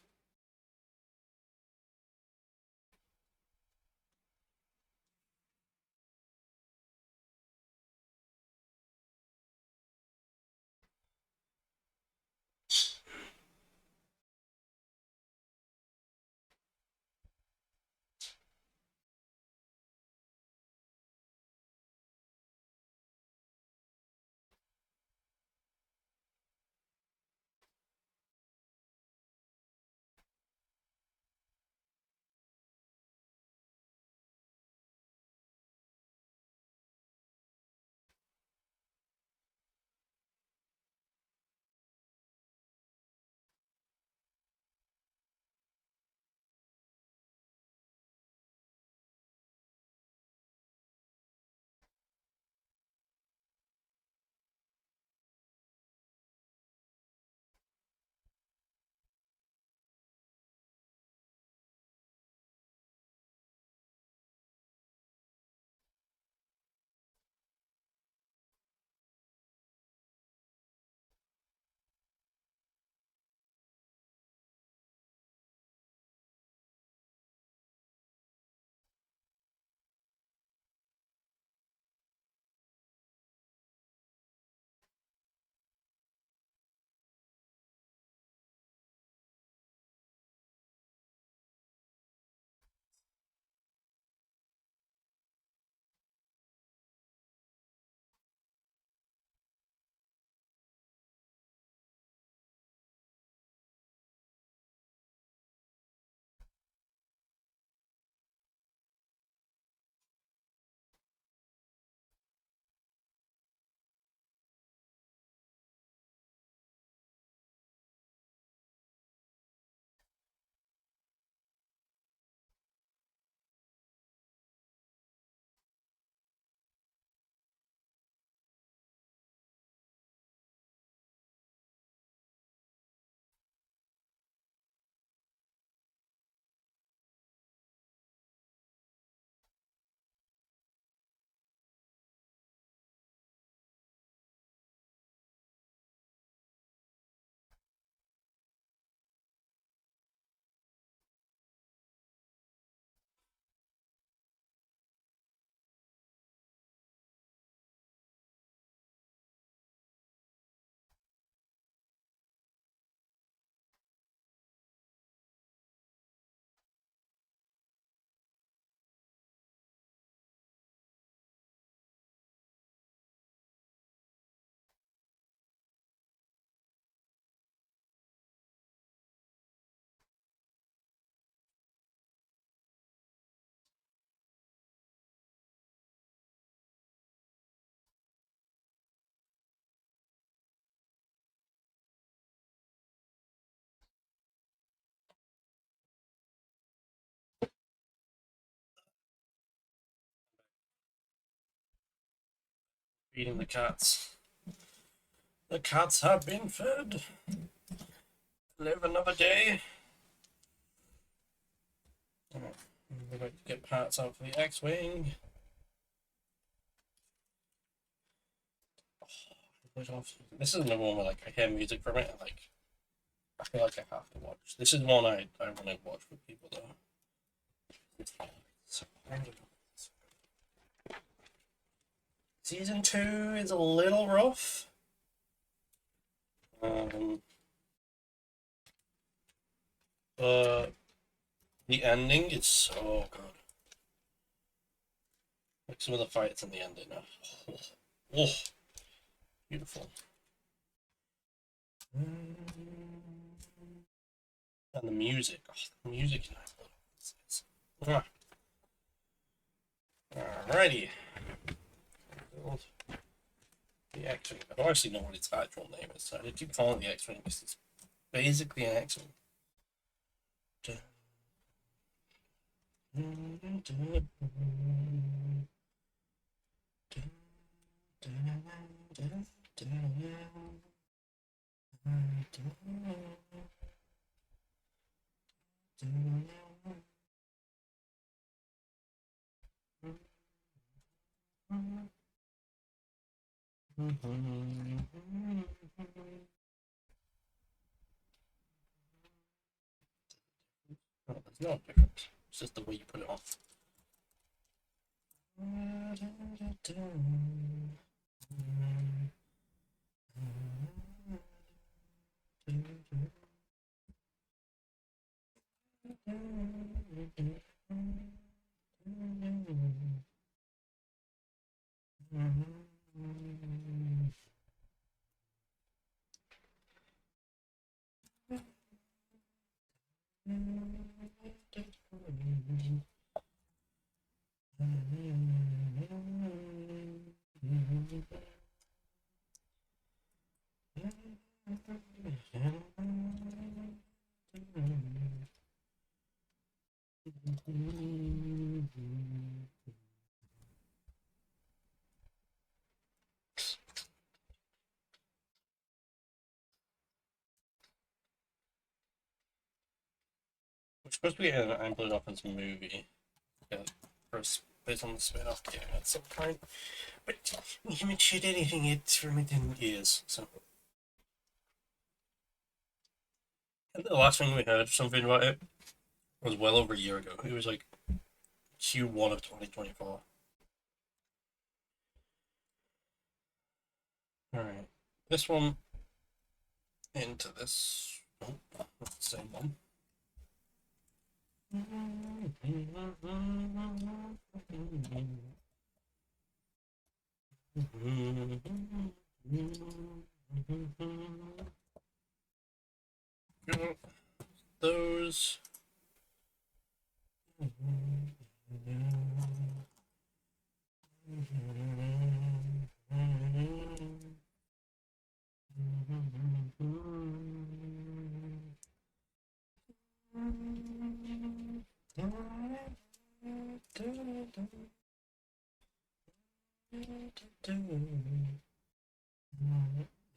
Feeding the cats. The cats have been fed. Live another day. We're going to get parts out for the X-Wing. This is another one where like I hear music from it and like I feel like I have to watch. This is one I want to watch with people though. Season 2 is a little rough. But the ending is so good. Like some of the fights in the ending are oh, beautiful. And the music. Oh, the music in Alrighty. The X-Wing. I don't actually know what its actual name is, so I keep calling it the X-Wing because it's basically an X-Wing. Oh, there's no difference. It's just the way you put it on. We're supposed to be an Amber Dolphins movie. Yeah, based on the spin-off game at some point. But we haven't shared anything yet from it in years, so. And the last thing we heard something about it was well over a year ago. It was like Q1 of 2024. Alright. This one into this. Oh, not the same one. Those.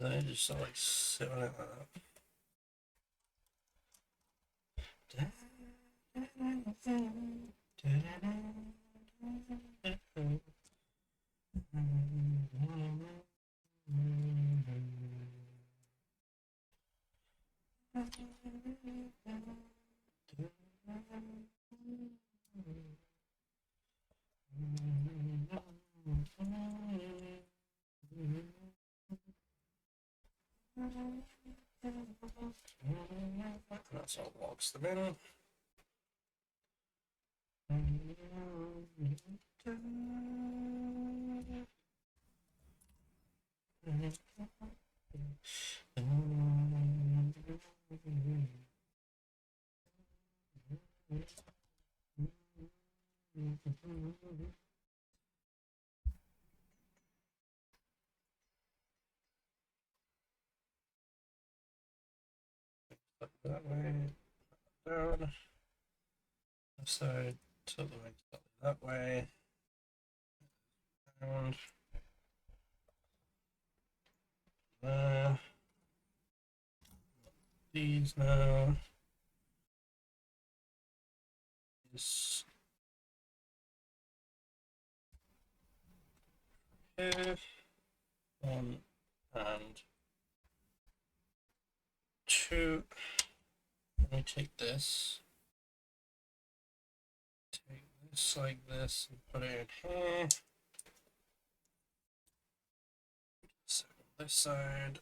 I just like sit on it like that's how it walks the minute. That way, down. Left side, tilt the way that way. Down. these now. This here. 1 and 2. Let me take this like this, and put it in here. So this side.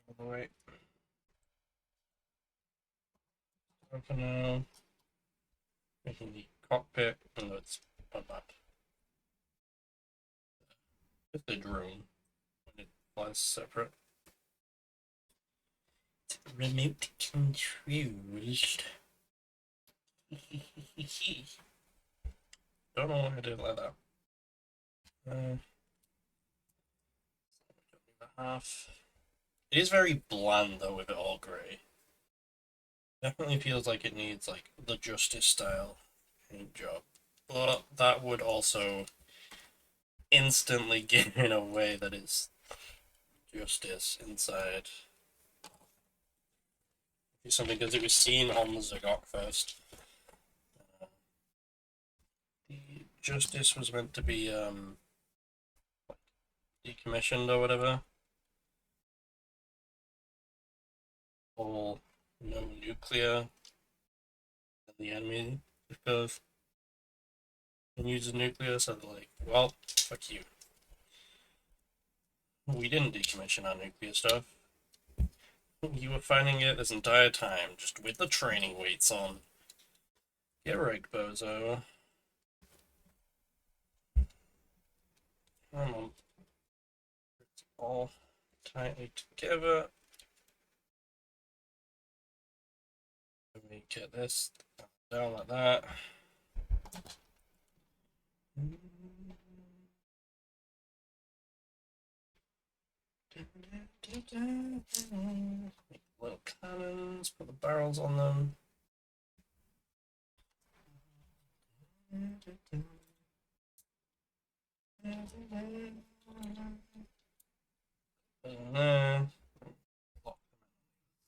All the way. For now, making the cockpit. Oh, it's not that. Just a drone when it flies separate. Remote controlled. Don't know why I did it like that. Half. It is very bland though with it all grey. Definitely feels like it needs like the Justice style paint job. But that would also instantly give in a way that is Justice inside. Something because it was seen on the Zagok first. The Justice was meant to be decommissioned or whatever. All no nuclear. And the enemy goes and uses nuclear, so they're like, well, fuck you. We didn't decommission our nuclear stuff. You were finding it this entire time, just with the training weights on. Get rigged, bozo. Come on. It's all tightly together. Let me get this down like that. Make little cannons, put the barrels on them.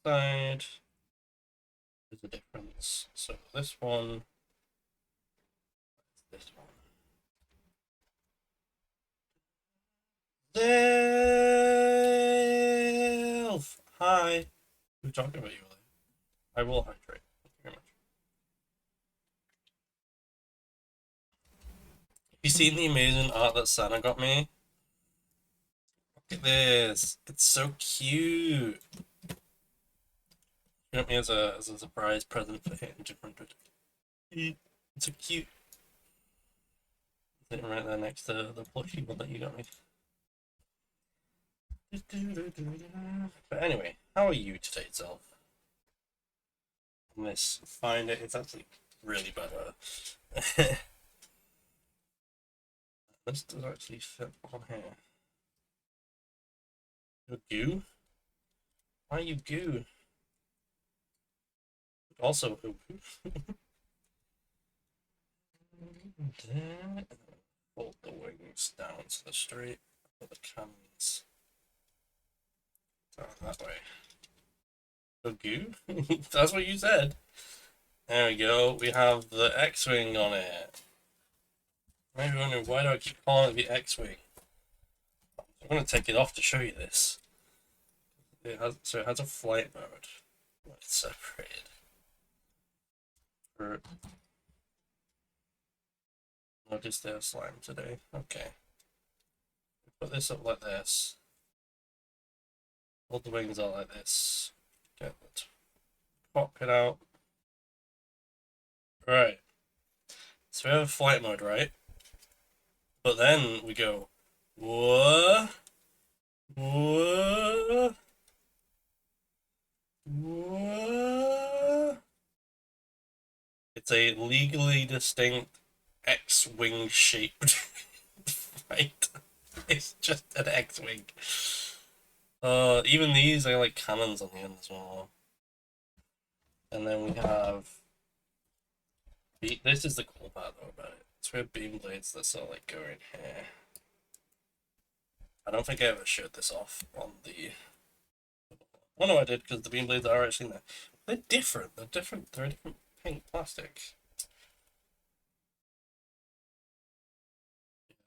Side. There's a difference. So this one, this one. Zelf! Hi. We're talking about you. I will hydrate. Thank you very much. Have you seen the amazing art that Santa got me? Look at this. It's so cute. He got me as a surprise present for him. It's so cute. Sitting right there next to the plushie one that you got me. But anyway, how are you today, Zelf? Let's find it. It's actually really better. This does actually fit on here. You're goo? Why are you goo? Also who? Fold the wings down to the straight. Put the cannons down that way. The goo? That's what you said. There we go. We have the X-Wing on it. Maybe wondering why do I keep calling it the X-Wing? I'm going to take it off to show you this. It has a flight mode. It's separated. Notice there's slime today. Okay. Put this up like this. Hold the wings out like this. Get the cockpit out. Right. So we have flight mode, right? But then we go, whoa, whoa, whoa. It's a legally distinct X-Wing shaped fight. It's just an X-Wing. Even these are like cannons on the end as well. And then we have. This is the cool part though about it. It's where beam blades that sort of like go in here. I don't think I ever showed this off on the. Well, no, I did because the beam blades are actually there. They're different. They're different. They're a different pink plastic.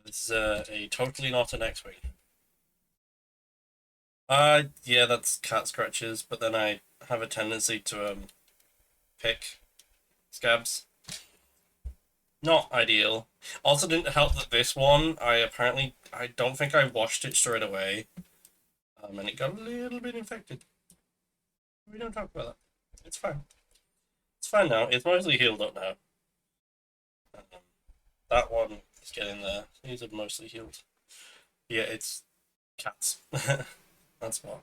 This is a totally not an X-wing. Yeah, that's cat scratches, but then I have a tendency to pick scabs. Not ideal. Also didn't help that this one, I don't think I washed it straight away. And it got a little bit infected. We don't talk about that. It's fine. It's fine now. It's mostly healed up now. Um, that one is getting there. These are mostly healed. Yeah, it's cats. That's what.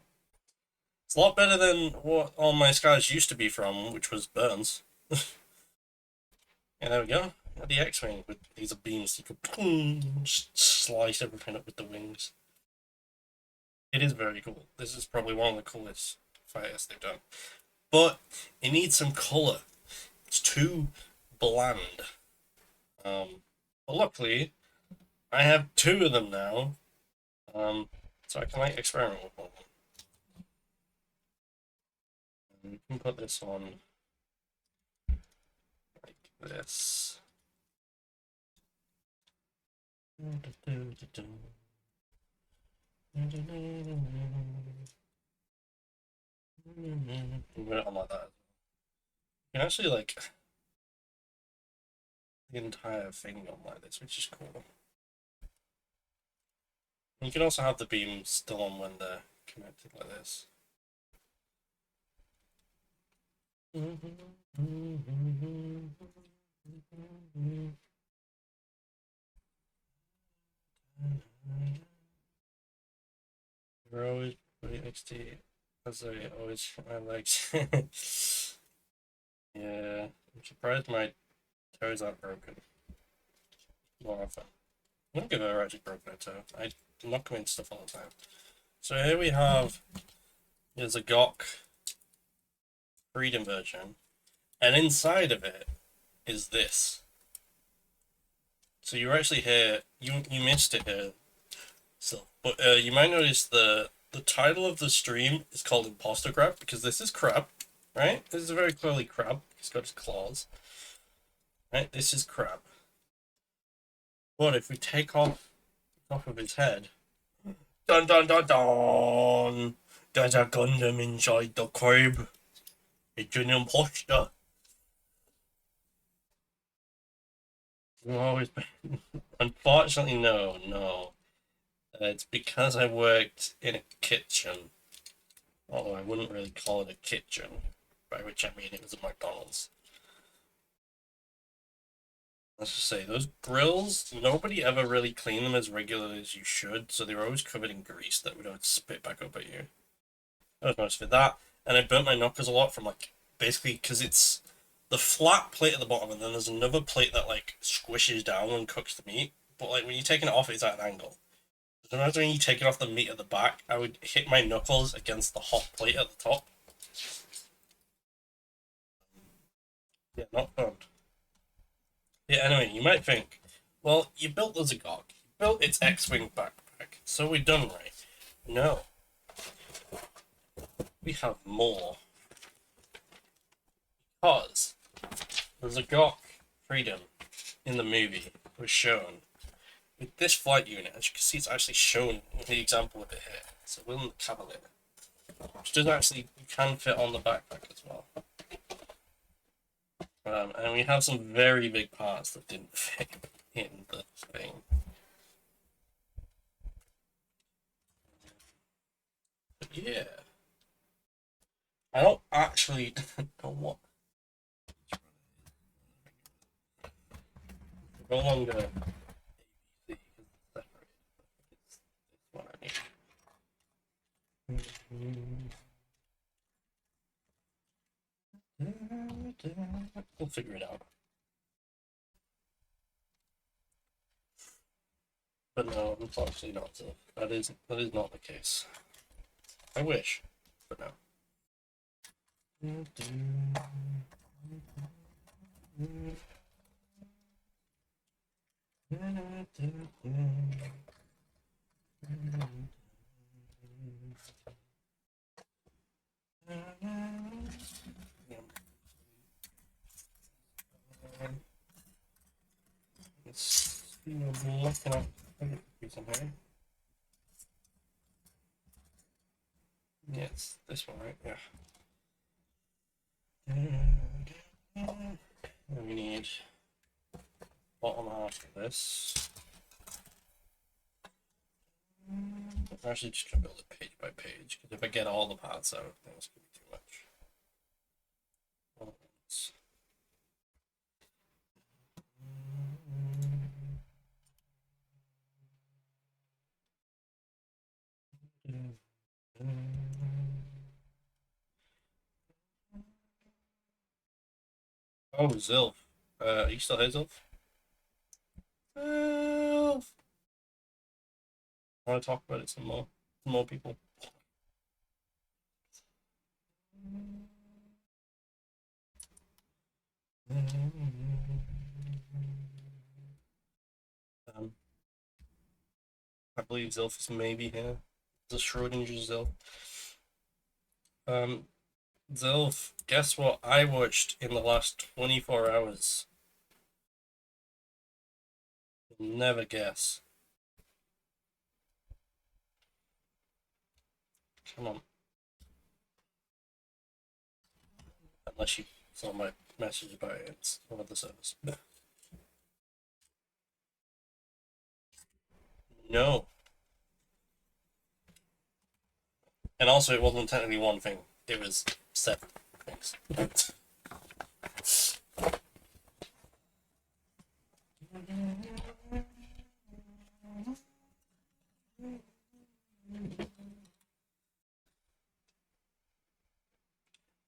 It's a lot better than what all my scars used to be from, which was burns. Yeah, there we go. The X-wing with these beams, you could slice everything up with the wings. It is very cool. This is probably one of the coolest fighters they've done. But it needs some colour. It's too bland. But luckily, I have two of them now. So I can like experiment with one of them. And we can put this on like this. Put it on like that. You can actually like the entire thing on like this, which is cool. You can also have the beams still on when they're connected like this. We're always putting XT as I always my legs. Yeah, I'm surprised my toes aren't broken more often. I don't think I've ever actually broken a toe. I knock them into stuff all the time. So here we have is a GOK Freedom version, and inside of it is this. So you're actually here. You missed it here. So, but you might notice the title of the stream is called Imposter Crab because this is crab, right? This is very clearly crab. He's got his claws. Right, this is crab. But if we take off of his head, dun dun dun dun, there's a Gundam inside the crab. It's an imposter. Always been. Unfortunately, no. It's because I worked in a kitchen. Although I wouldn't really call it a kitchen, by which I mean it was a McDonald's. Let's just say, those grills, nobody ever really cleaned them as regularly as you should, so they were always covered in grease that would always spit back up at you. That was most of it. That, and I burnt my knuckles a lot from, like, basically, because it's the flat plate at the bottom, and then there's another plate that, like, squishes down and cooks the meat, but, like, when you're taking it off, it's at an angle. Sometimes when you take it off the meat at the back, I would hit my knuckles against the hot plate at the top. Yeah, not fun. Yeah, anyway, you might think, well, you built the Zagog, you built its X-Wing backpack, so we're done, right? No. We have more. Because the Zagog Freedom in the movie was shown with this flight unit. As you can see, it's actually shown in the example of it here. So we're in the Cavalier, which does actually, you can fit on the backpack as well. And we have some very big parts that didn't fit in the thing. But yeah. I don't actually know what. No longer ABC because it's separated. It's what I need. We'll figure it out. But no, unfortunately not. So that is not the case. I wish, but no. It's looking up somehow. Yeah, it's this one, right? Yeah. And we need bottom half of this. I'm actually just gonna build it page by page, because if I get all the parts out, then it's gonna be too much. Oh, Zilf. Are you still here, Zilf? Zilf! I want to talk about it some more. Some more people. I believe Zilf is maybe here. The Schrodinger Zilf. Zilf, guess what I watched in the last 24 hours? You'll never guess. Come on. Unless you saw my message about it, it's one of the servers. No. And also, it wasn't technically one thing, it was 7 things.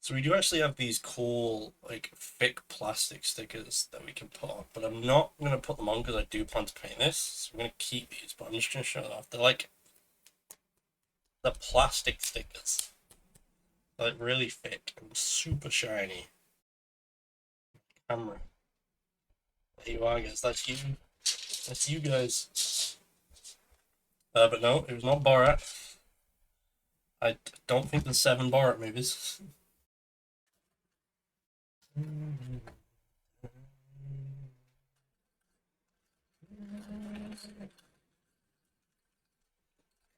So we do actually have these cool, like, thick plastic stickers that we can put on, but I'm not going to put them on because I do plan to paint this, so I'm going to keep these, but I'm just going to show them off. They're like the plastic stickers. They're like really thick and super shiny. Camera. There you are, guys. That's you. That's you guys. But no, it was not Borat. I don't think there's 7 Borat movies.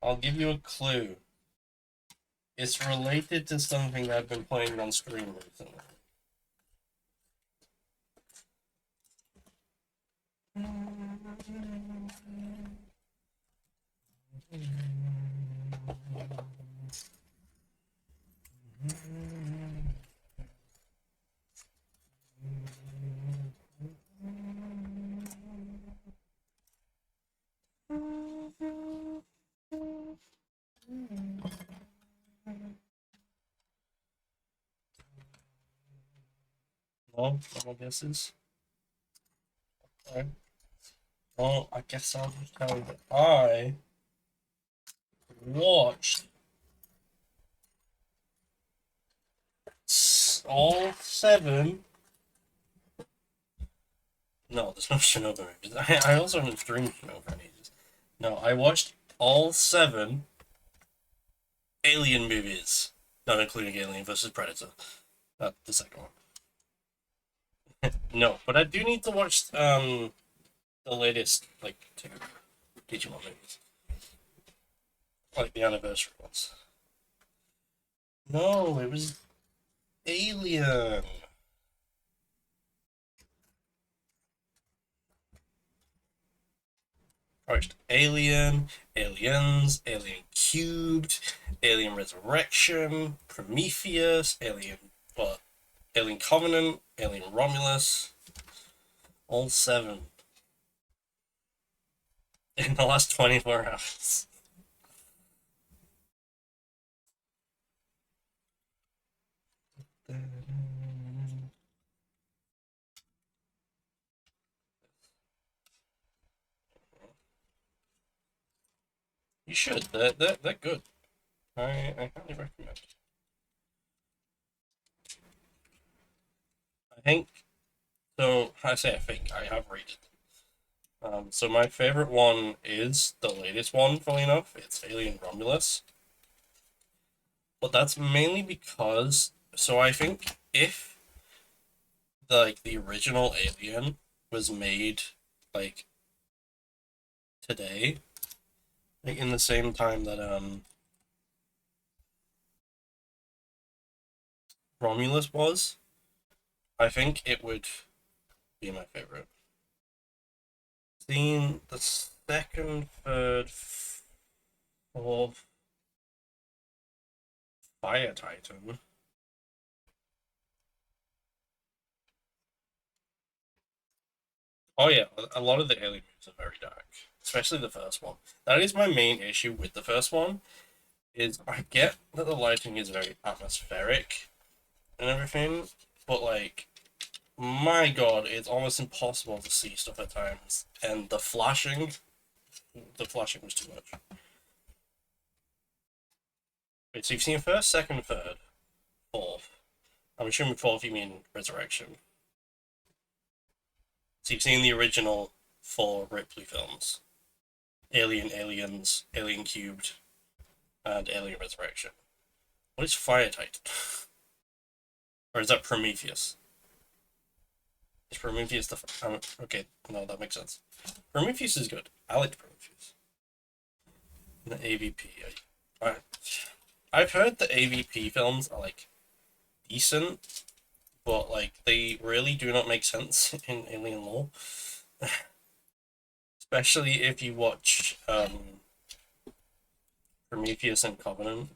I'll give you a clue. It's related to something that I've been playing on stream recently. No, no guesses. Okay. Well, I guess I'll just tell you that I watched all 7. No, there's no Shinobi movies. I also haven't streamed Shinobi in ages. No, I watched all 7 Alien movies, not including Alien versus Predator. Not the second one. No, but I do need to watch the latest like 2 Digimon movies, like the anniversary ones. No, it was Alien. I watched Alien, Aliens, Alien Cubed, Alien Resurrection, Prometheus, Alien Covenant, Alien Romulus, all 7 in the last 24 hours. You should. They're good. I highly recommend. I think so. I say I think I have rated. So my favorite one is the latest one. Funny enough, it's Alien Romulus, but that's mainly because. So I think if the original Alien was made like today, like in the same time that Romulus was, I think it would be my favorite. Seen the second, third, fourth Fire Titan. Oh yeah, a lot of the alien movies are very dark, especially the first one. That is my main issue with the first one. Is I get that the lighting is very atmospheric and everything, but like, my god, it's almost impossible to see stuff at times, and the flashing was too much. Wait, so you've seen first, second, third, fourth. I'm assuming fourth you mean Resurrection. So you've seen the original four Ripley films: Alien, Aliens, Alien Cubed, and Alien Resurrection. What is Fire Titan? Or is that Prometheus? Is Prometheus the? Okay, no, that makes sense. Prometheus is good. I liked Prometheus. The AVP. I, I've heard the AVP films are like decent, but like they really do not make sense in alien lore. Especially if you watch Prometheus and Covenant.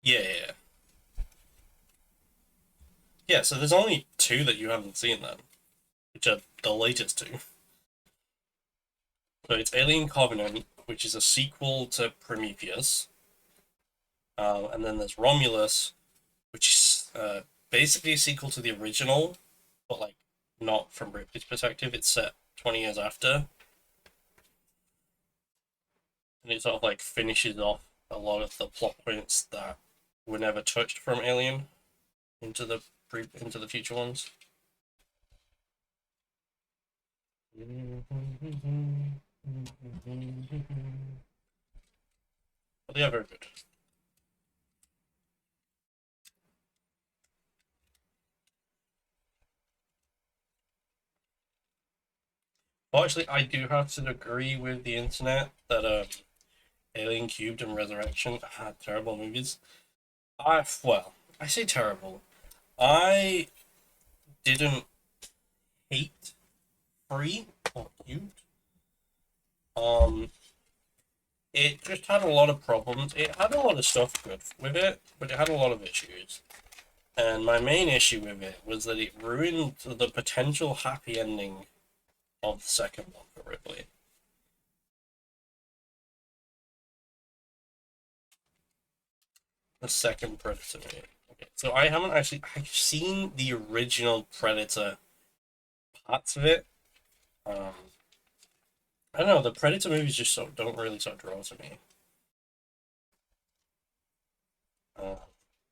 Yeah, yeah, yeah. Yeah, so there's only two that you haven't seen then, which are the latest two. So it's Alien Covenant, which is a sequel to Prometheus, and then there's Romulus, which is basically a sequel to the original, but like not from Ripley's perspective. It's set 20 years after, and it sort of like finishes off a lot of the plot points that were never touched from Alien into the future ones. But they are very good. Well, actually, I do have to agree with the internet that Alien Cubed and Resurrection had terrible movies. I say terrible. I didn't hate Free or Cubed. Um, it just had a lot of problems. It had a lot of stuff good with it, but it had a lot of issues. And my main issue with it was that it ruined the potential happy ending of the second one for Ripley. The second Predator movie. Okay, so I haven't actually I've seen the original Predator parts of it. Um, I don't know. The Predator movies just don't really draw to me. Uh,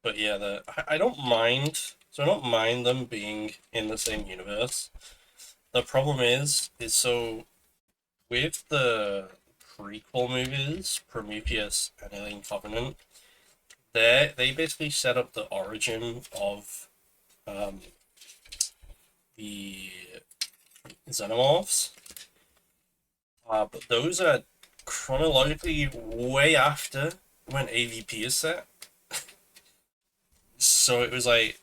but yeah, I don't mind. So I don't mind them being in the same universe. The problem is so with the prequel movies, Prometheus and Alien Covenant, they basically set up the origin of um, the xenomorphs. But those are chronologically way after when AVP is set. So it was like,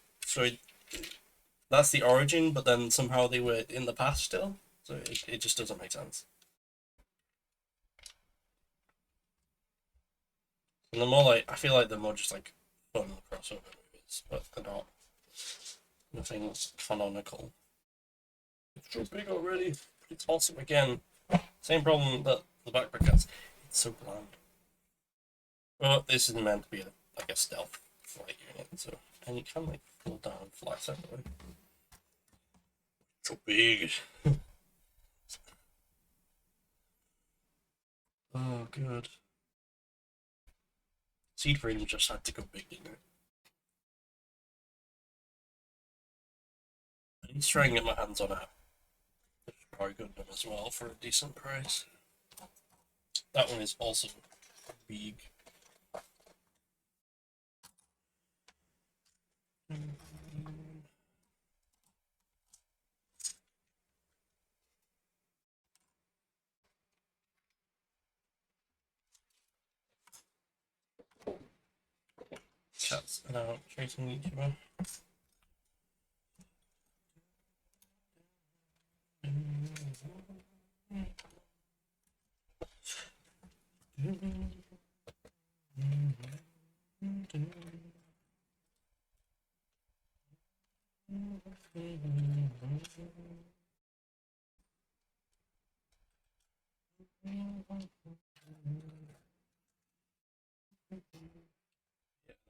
that's the origin, but then somehow they were in the past still. So it just doesn't make sense. And I feel like they're more just like fun crossover movies, but they're not nothing canonical. It's so big already. It's awesome again. Same problem that the backpack has. It's so bland. Well, this is meant to be like a stealth flight unit, so and you can like fall down and fly separately. So big. Oh, good. Seed Freedom just had to go big, didn't it? I need to try and get my hands on a Destroy Gundam as well for a decent price. That one is also big. Cats and out chasing YouTuber.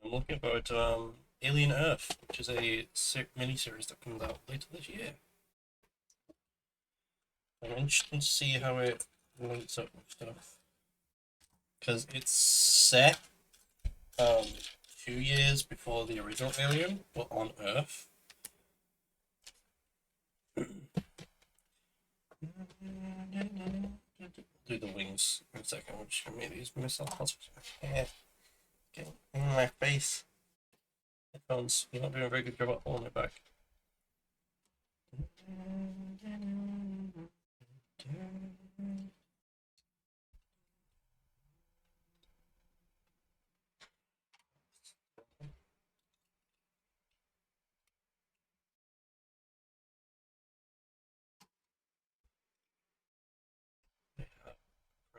I'm looking forward to Alien Earth, which is a mini-series that comes out later this year. I'm interested to see how it links up with stuff. Because it's set 2 years before the original Alien, but on Earth. Do the wings in a second. We're just gonna make these missile hospitals. Yeah. Get in my face. Headphones, you're not doing a very good job at holding it back.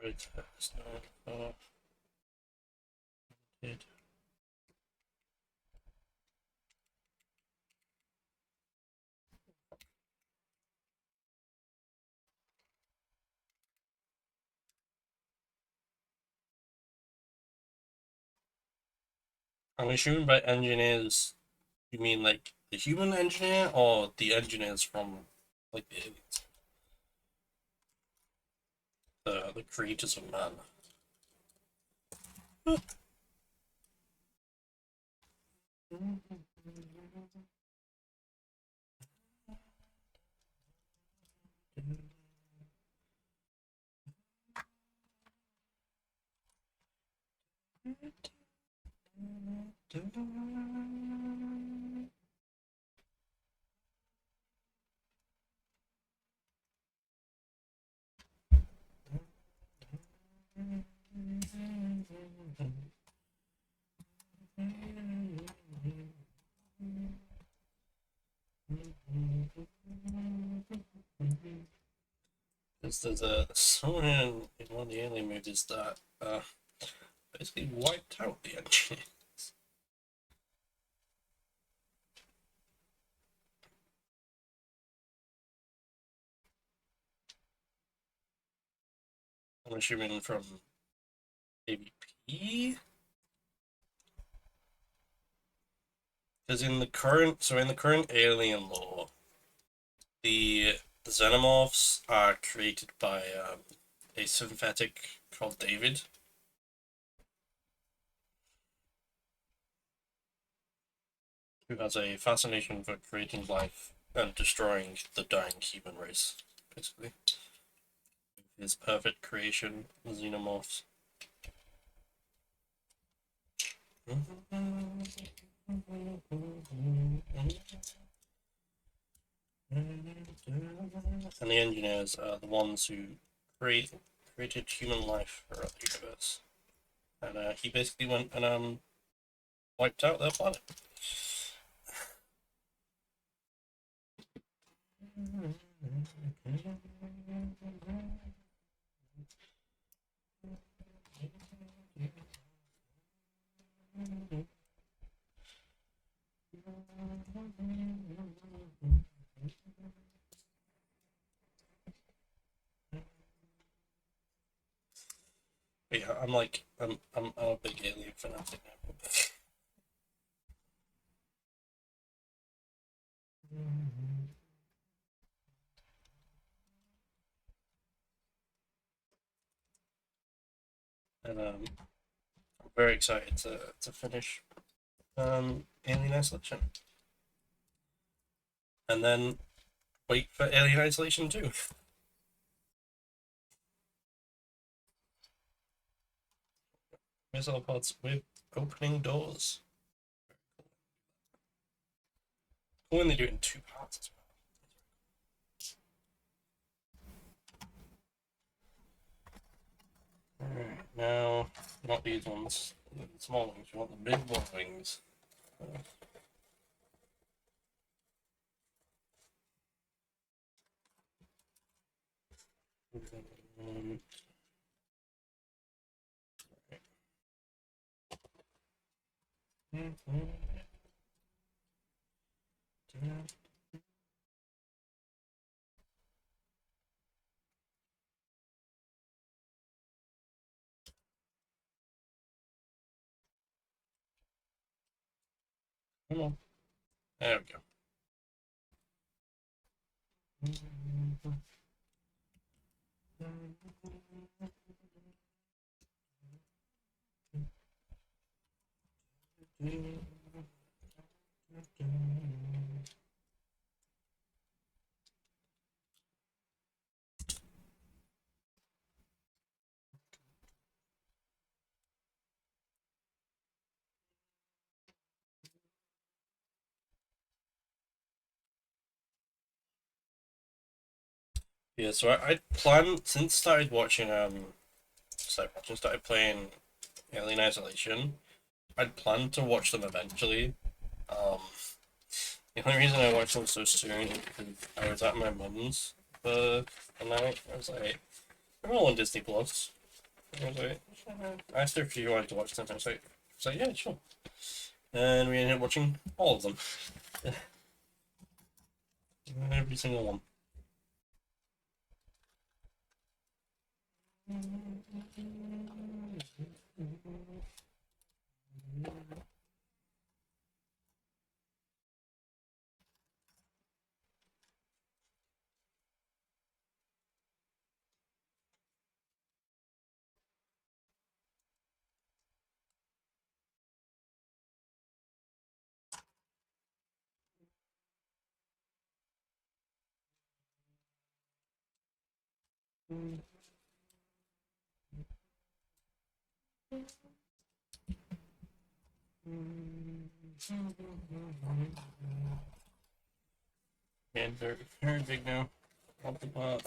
Right, no, did. I'm assuming by engineers, you mean like the human engineer or the engineers from like the aliens? The creators of man. Because there's someone in one of the alien movies that basically wiped out the engineers. I'm assuming from AVP. Because in the current alien lore, the xenomorphs are created by a synthetic called David. Who has a fascination for creating life and destroying the dying human race, basically. His perfect creation, the xenomorphs. And the engineers are the ones who created human life throughout the universe. And he basically went and wiped out their planet. But yeah, I'm a big alien fanatic now. And very excited to finish Alien Isolation. And then wait for Alien Isolation 2. Missile pods with opening doors. Cool when they do it in 2 parts as well. Alright, now, not these ones, the small ones, you want the big boy wings. Come on. There we go. Yeah, so I planned since started watching started playing Alien Isolation. I'd planned to watch them eventually. Um, the only reason I watched them so soon is because I was at my mum's for a night. I was like, "We're all on Disney Plus." I was like, I asked her if she wanted to watch them. I was like, "Yeah, sure." And we ended up watching all of them, every single one. And they're very big now. Off the pot.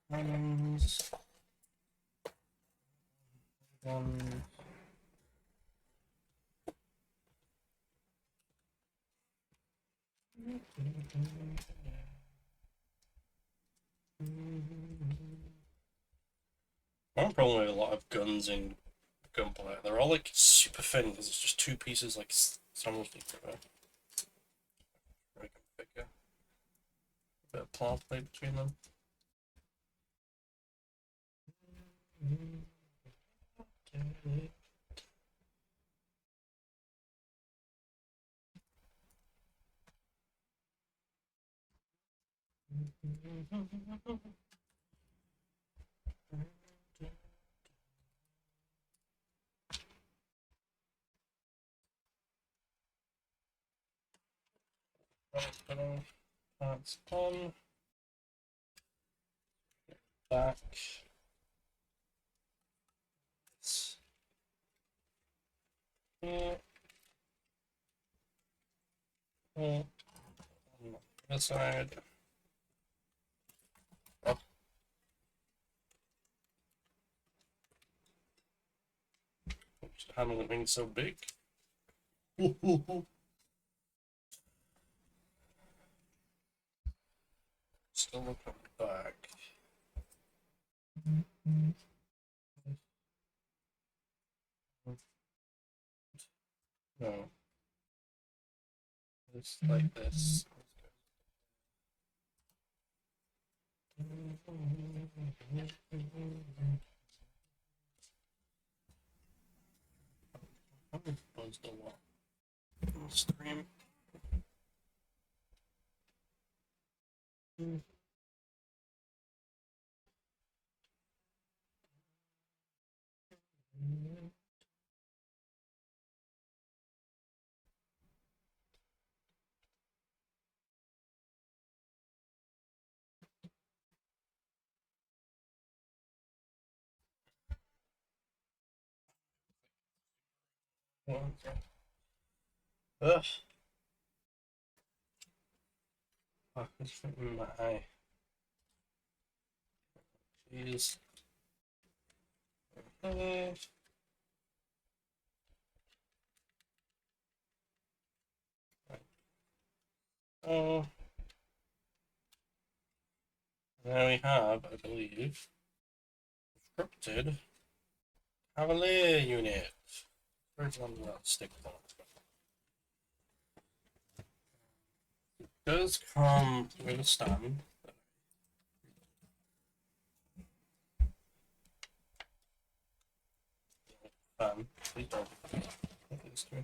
Lemons. Um, one problem with a lot of guns in gunplay, they're all like super thin because it's just 2 pieces like stainless steel rubber. Very thicker. A bit of plant play between them. That's done. Back. Here. On the other side. Oh. Just handling things so big. Still looking back. No. Just like this. Buzzed a lot. Stream. Ugh. Fuck, it's in my eye. Jeez. Oh, now we have, I believe, scripted Cavalier unit. Where's one of that stick on? Does come with a stand. Please don't let this to me.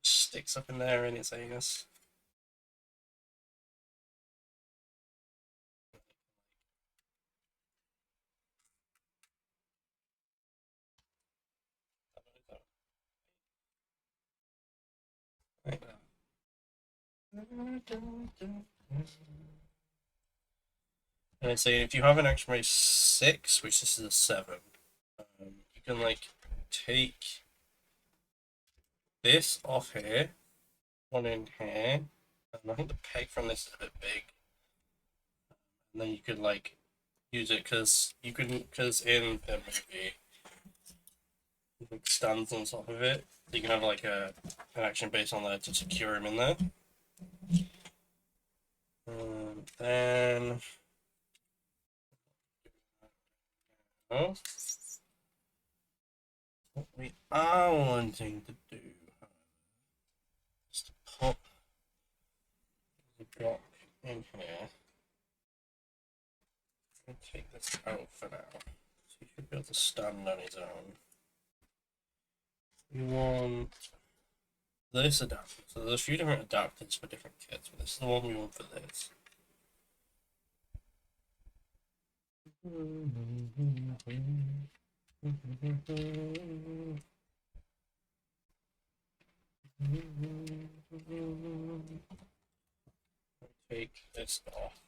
Sticks up in there and it's saying us. Like that. And it's saying if you have an XMA 6, which this is a 7, you can like take this off here, one in here, and I think the peg from this is a bit big. And then you could like use it because in the movie, like stands on top of it. You can have like an action base on there to secure him in there. Then what we are wanting to do is to pop the block in here and take this out for now. So he should be able to stand on his own. We want this adapter. So there's a few different adapters for different kits, but this is the one we want for this. Take this off.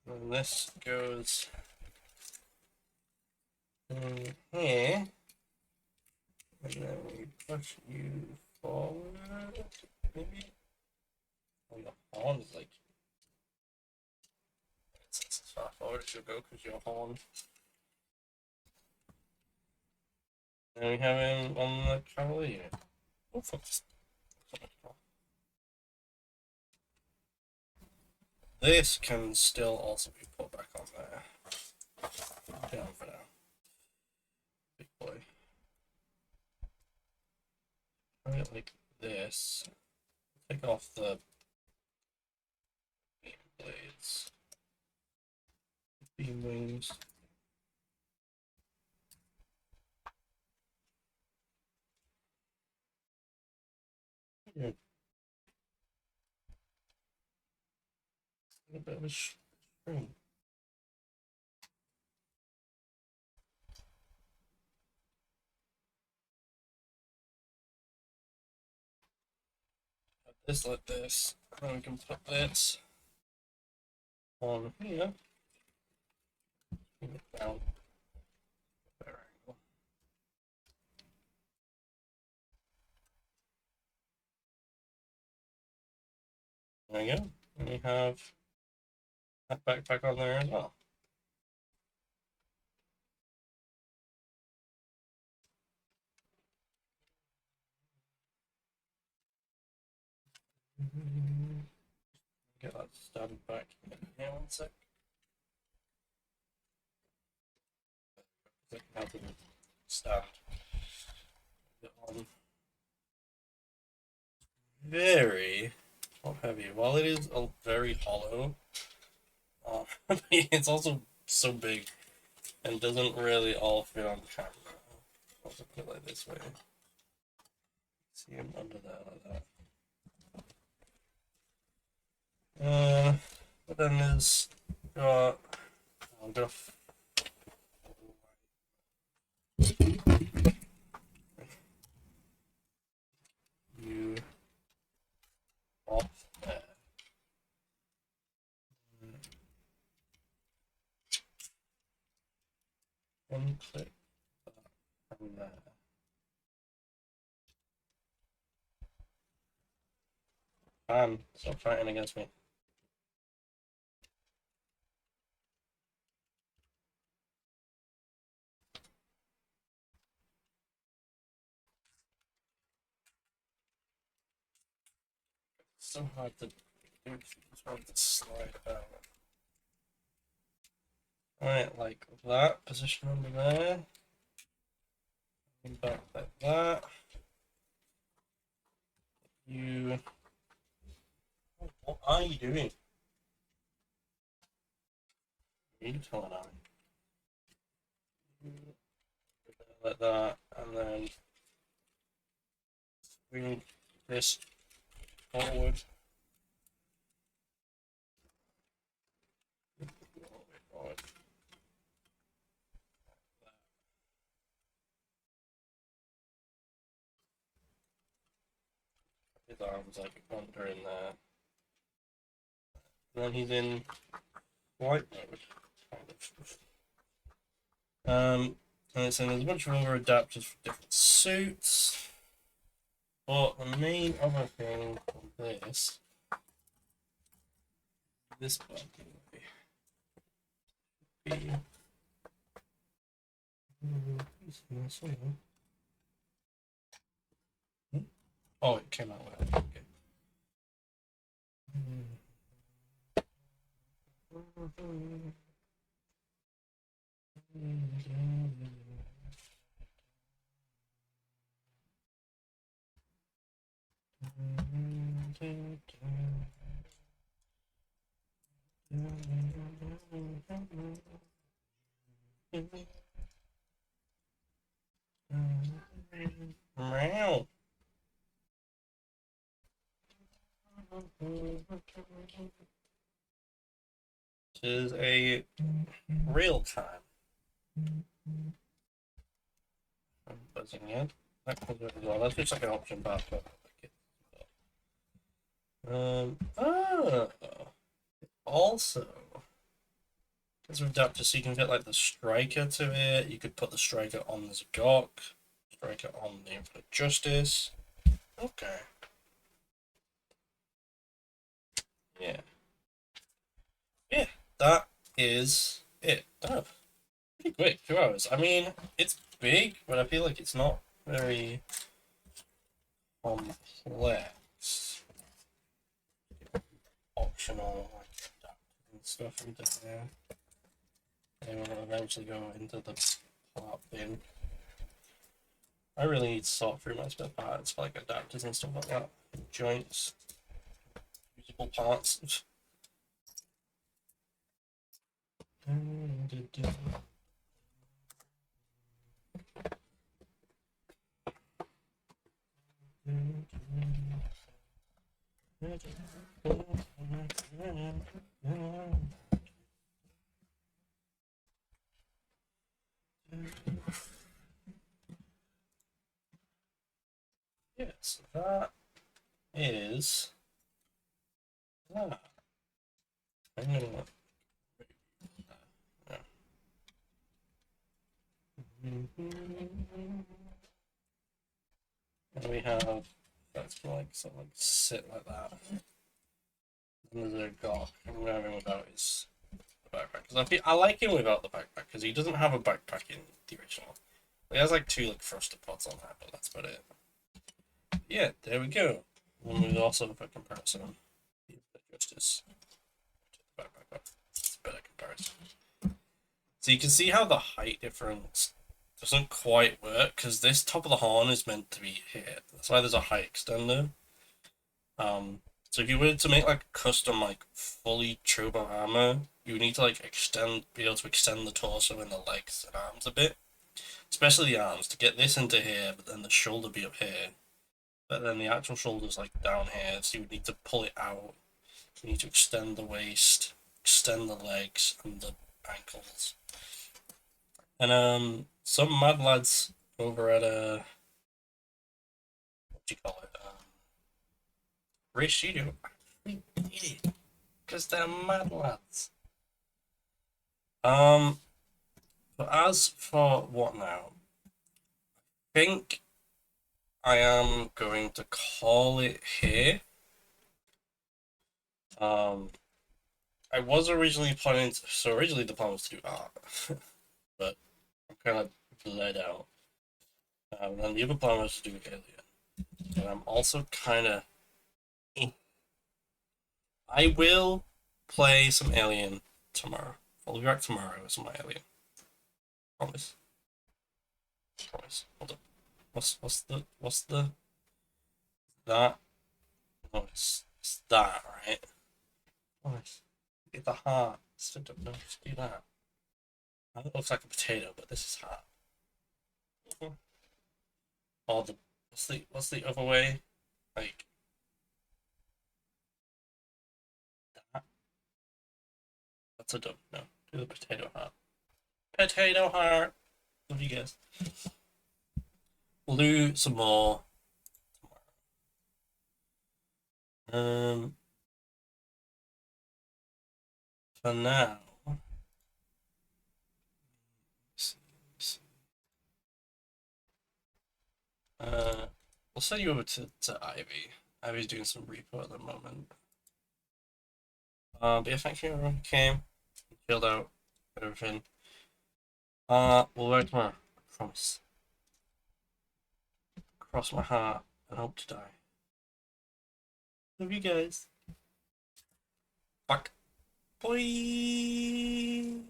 And this goes in here, and then we push you forward, maybe? Oh, your horn is like, it's as far forward as you'll go because your horn. And we have him on the Cavalier unit. Oh, fuck. This can still also be put back on there. Down for now. Big boy. I get like this. Take off the beam blades. Beam wings. Yeah. A bit of a string. This like this, and then we can put this on here. Bring it down. Better angle. There we go. And we have that backpack on there as well. Get that stand back in here one sec. How to stand it on. Very top heavy. While it is very hollow, it's also so big and doesn't really all fit on camera. I'll also put it like this way. See him under there like that. But then there's got. I'm gonna. You off there. One click from there. Stop fighting against me. So hard to do. It's hard to slide out. Alright, like that. Position under there. Back like that. You. What are you doing? You tell it on. Like that, and then bring this forward. Forward. His arms like under in there. And then he's in white mode, kind of. And it's saying there's a bunch of other adapters for different suits. But the main other thing from this button be. Oh, it came out well. Okay. Meow. This is a real time. I'm buzzing in. That comes with as well. That's just like an option bar. Also, there's an adapter so you can get like the striker to it. You could put the striker on the Zagok, striker on the Infinite Justice. Okay. Yeah. Yeah, that is it. Oh, pretty quick, 2 hours. I mean, it's big, but I feel like it's not very complex. Optional like adapters and stuff into there. They will eventually go into the part bin. I really need to sort through my spare parts for like adapters and stuff like that. Joints, usable parts. Yes, that is that. I'm gonna and we have that's like sort of like sit like that. And there's a Gok. I'm gonna have him without his backpack because I like him without the backpack because he doesn't have a backpack in the original. He has like 2 like thruster pods on that, but that's about it. Yeah, there we go. And we also for comparison, justice backpack up. It's a better comparison. So you can see how the height difference doesn't quite work because this top of the horn is meant to be here. That's why there's a height extender. So if you were to make like custom like fully turbo armor, you would need to like be able to extend the torso and the legs and arms a bit, especially the arms to get this into here, but then the shoulder be up here. But then the actual shoulder's like down here, so you would need to pull it out You need to extend the waist, extend the legs and the ankles. And some mad lads over at what do you call it? Race Studio. Because they're mad lads. But as for what now? I think I am going to call it here. I was originally planning to, so originally the plan was to do art, but I'm kind of bled out. And the other plan was to do Alien, and I'm also kind of. I will play some Alien tomorrow. I'll be back tomorrow with some Alien. Promise. Promise. Hold up. What's the that? No, it's that, right? Promise. Get the heart. No, just do that. That looks like a potato, but this is heart. Or the what's the other way? Like that. That's a dumb. No, do the potato heart. Potato heart. Love you guys. We'll do some more tomorrow. For now, let's see. We'll send you over to Ivy. Ivy's doing some repo at the moment. But yeah, thank you everyone who came, chilled out, everything. We'll work tomorrow. I promise. Cross my heart and hope to die. Love you guys. Fuck. Bye.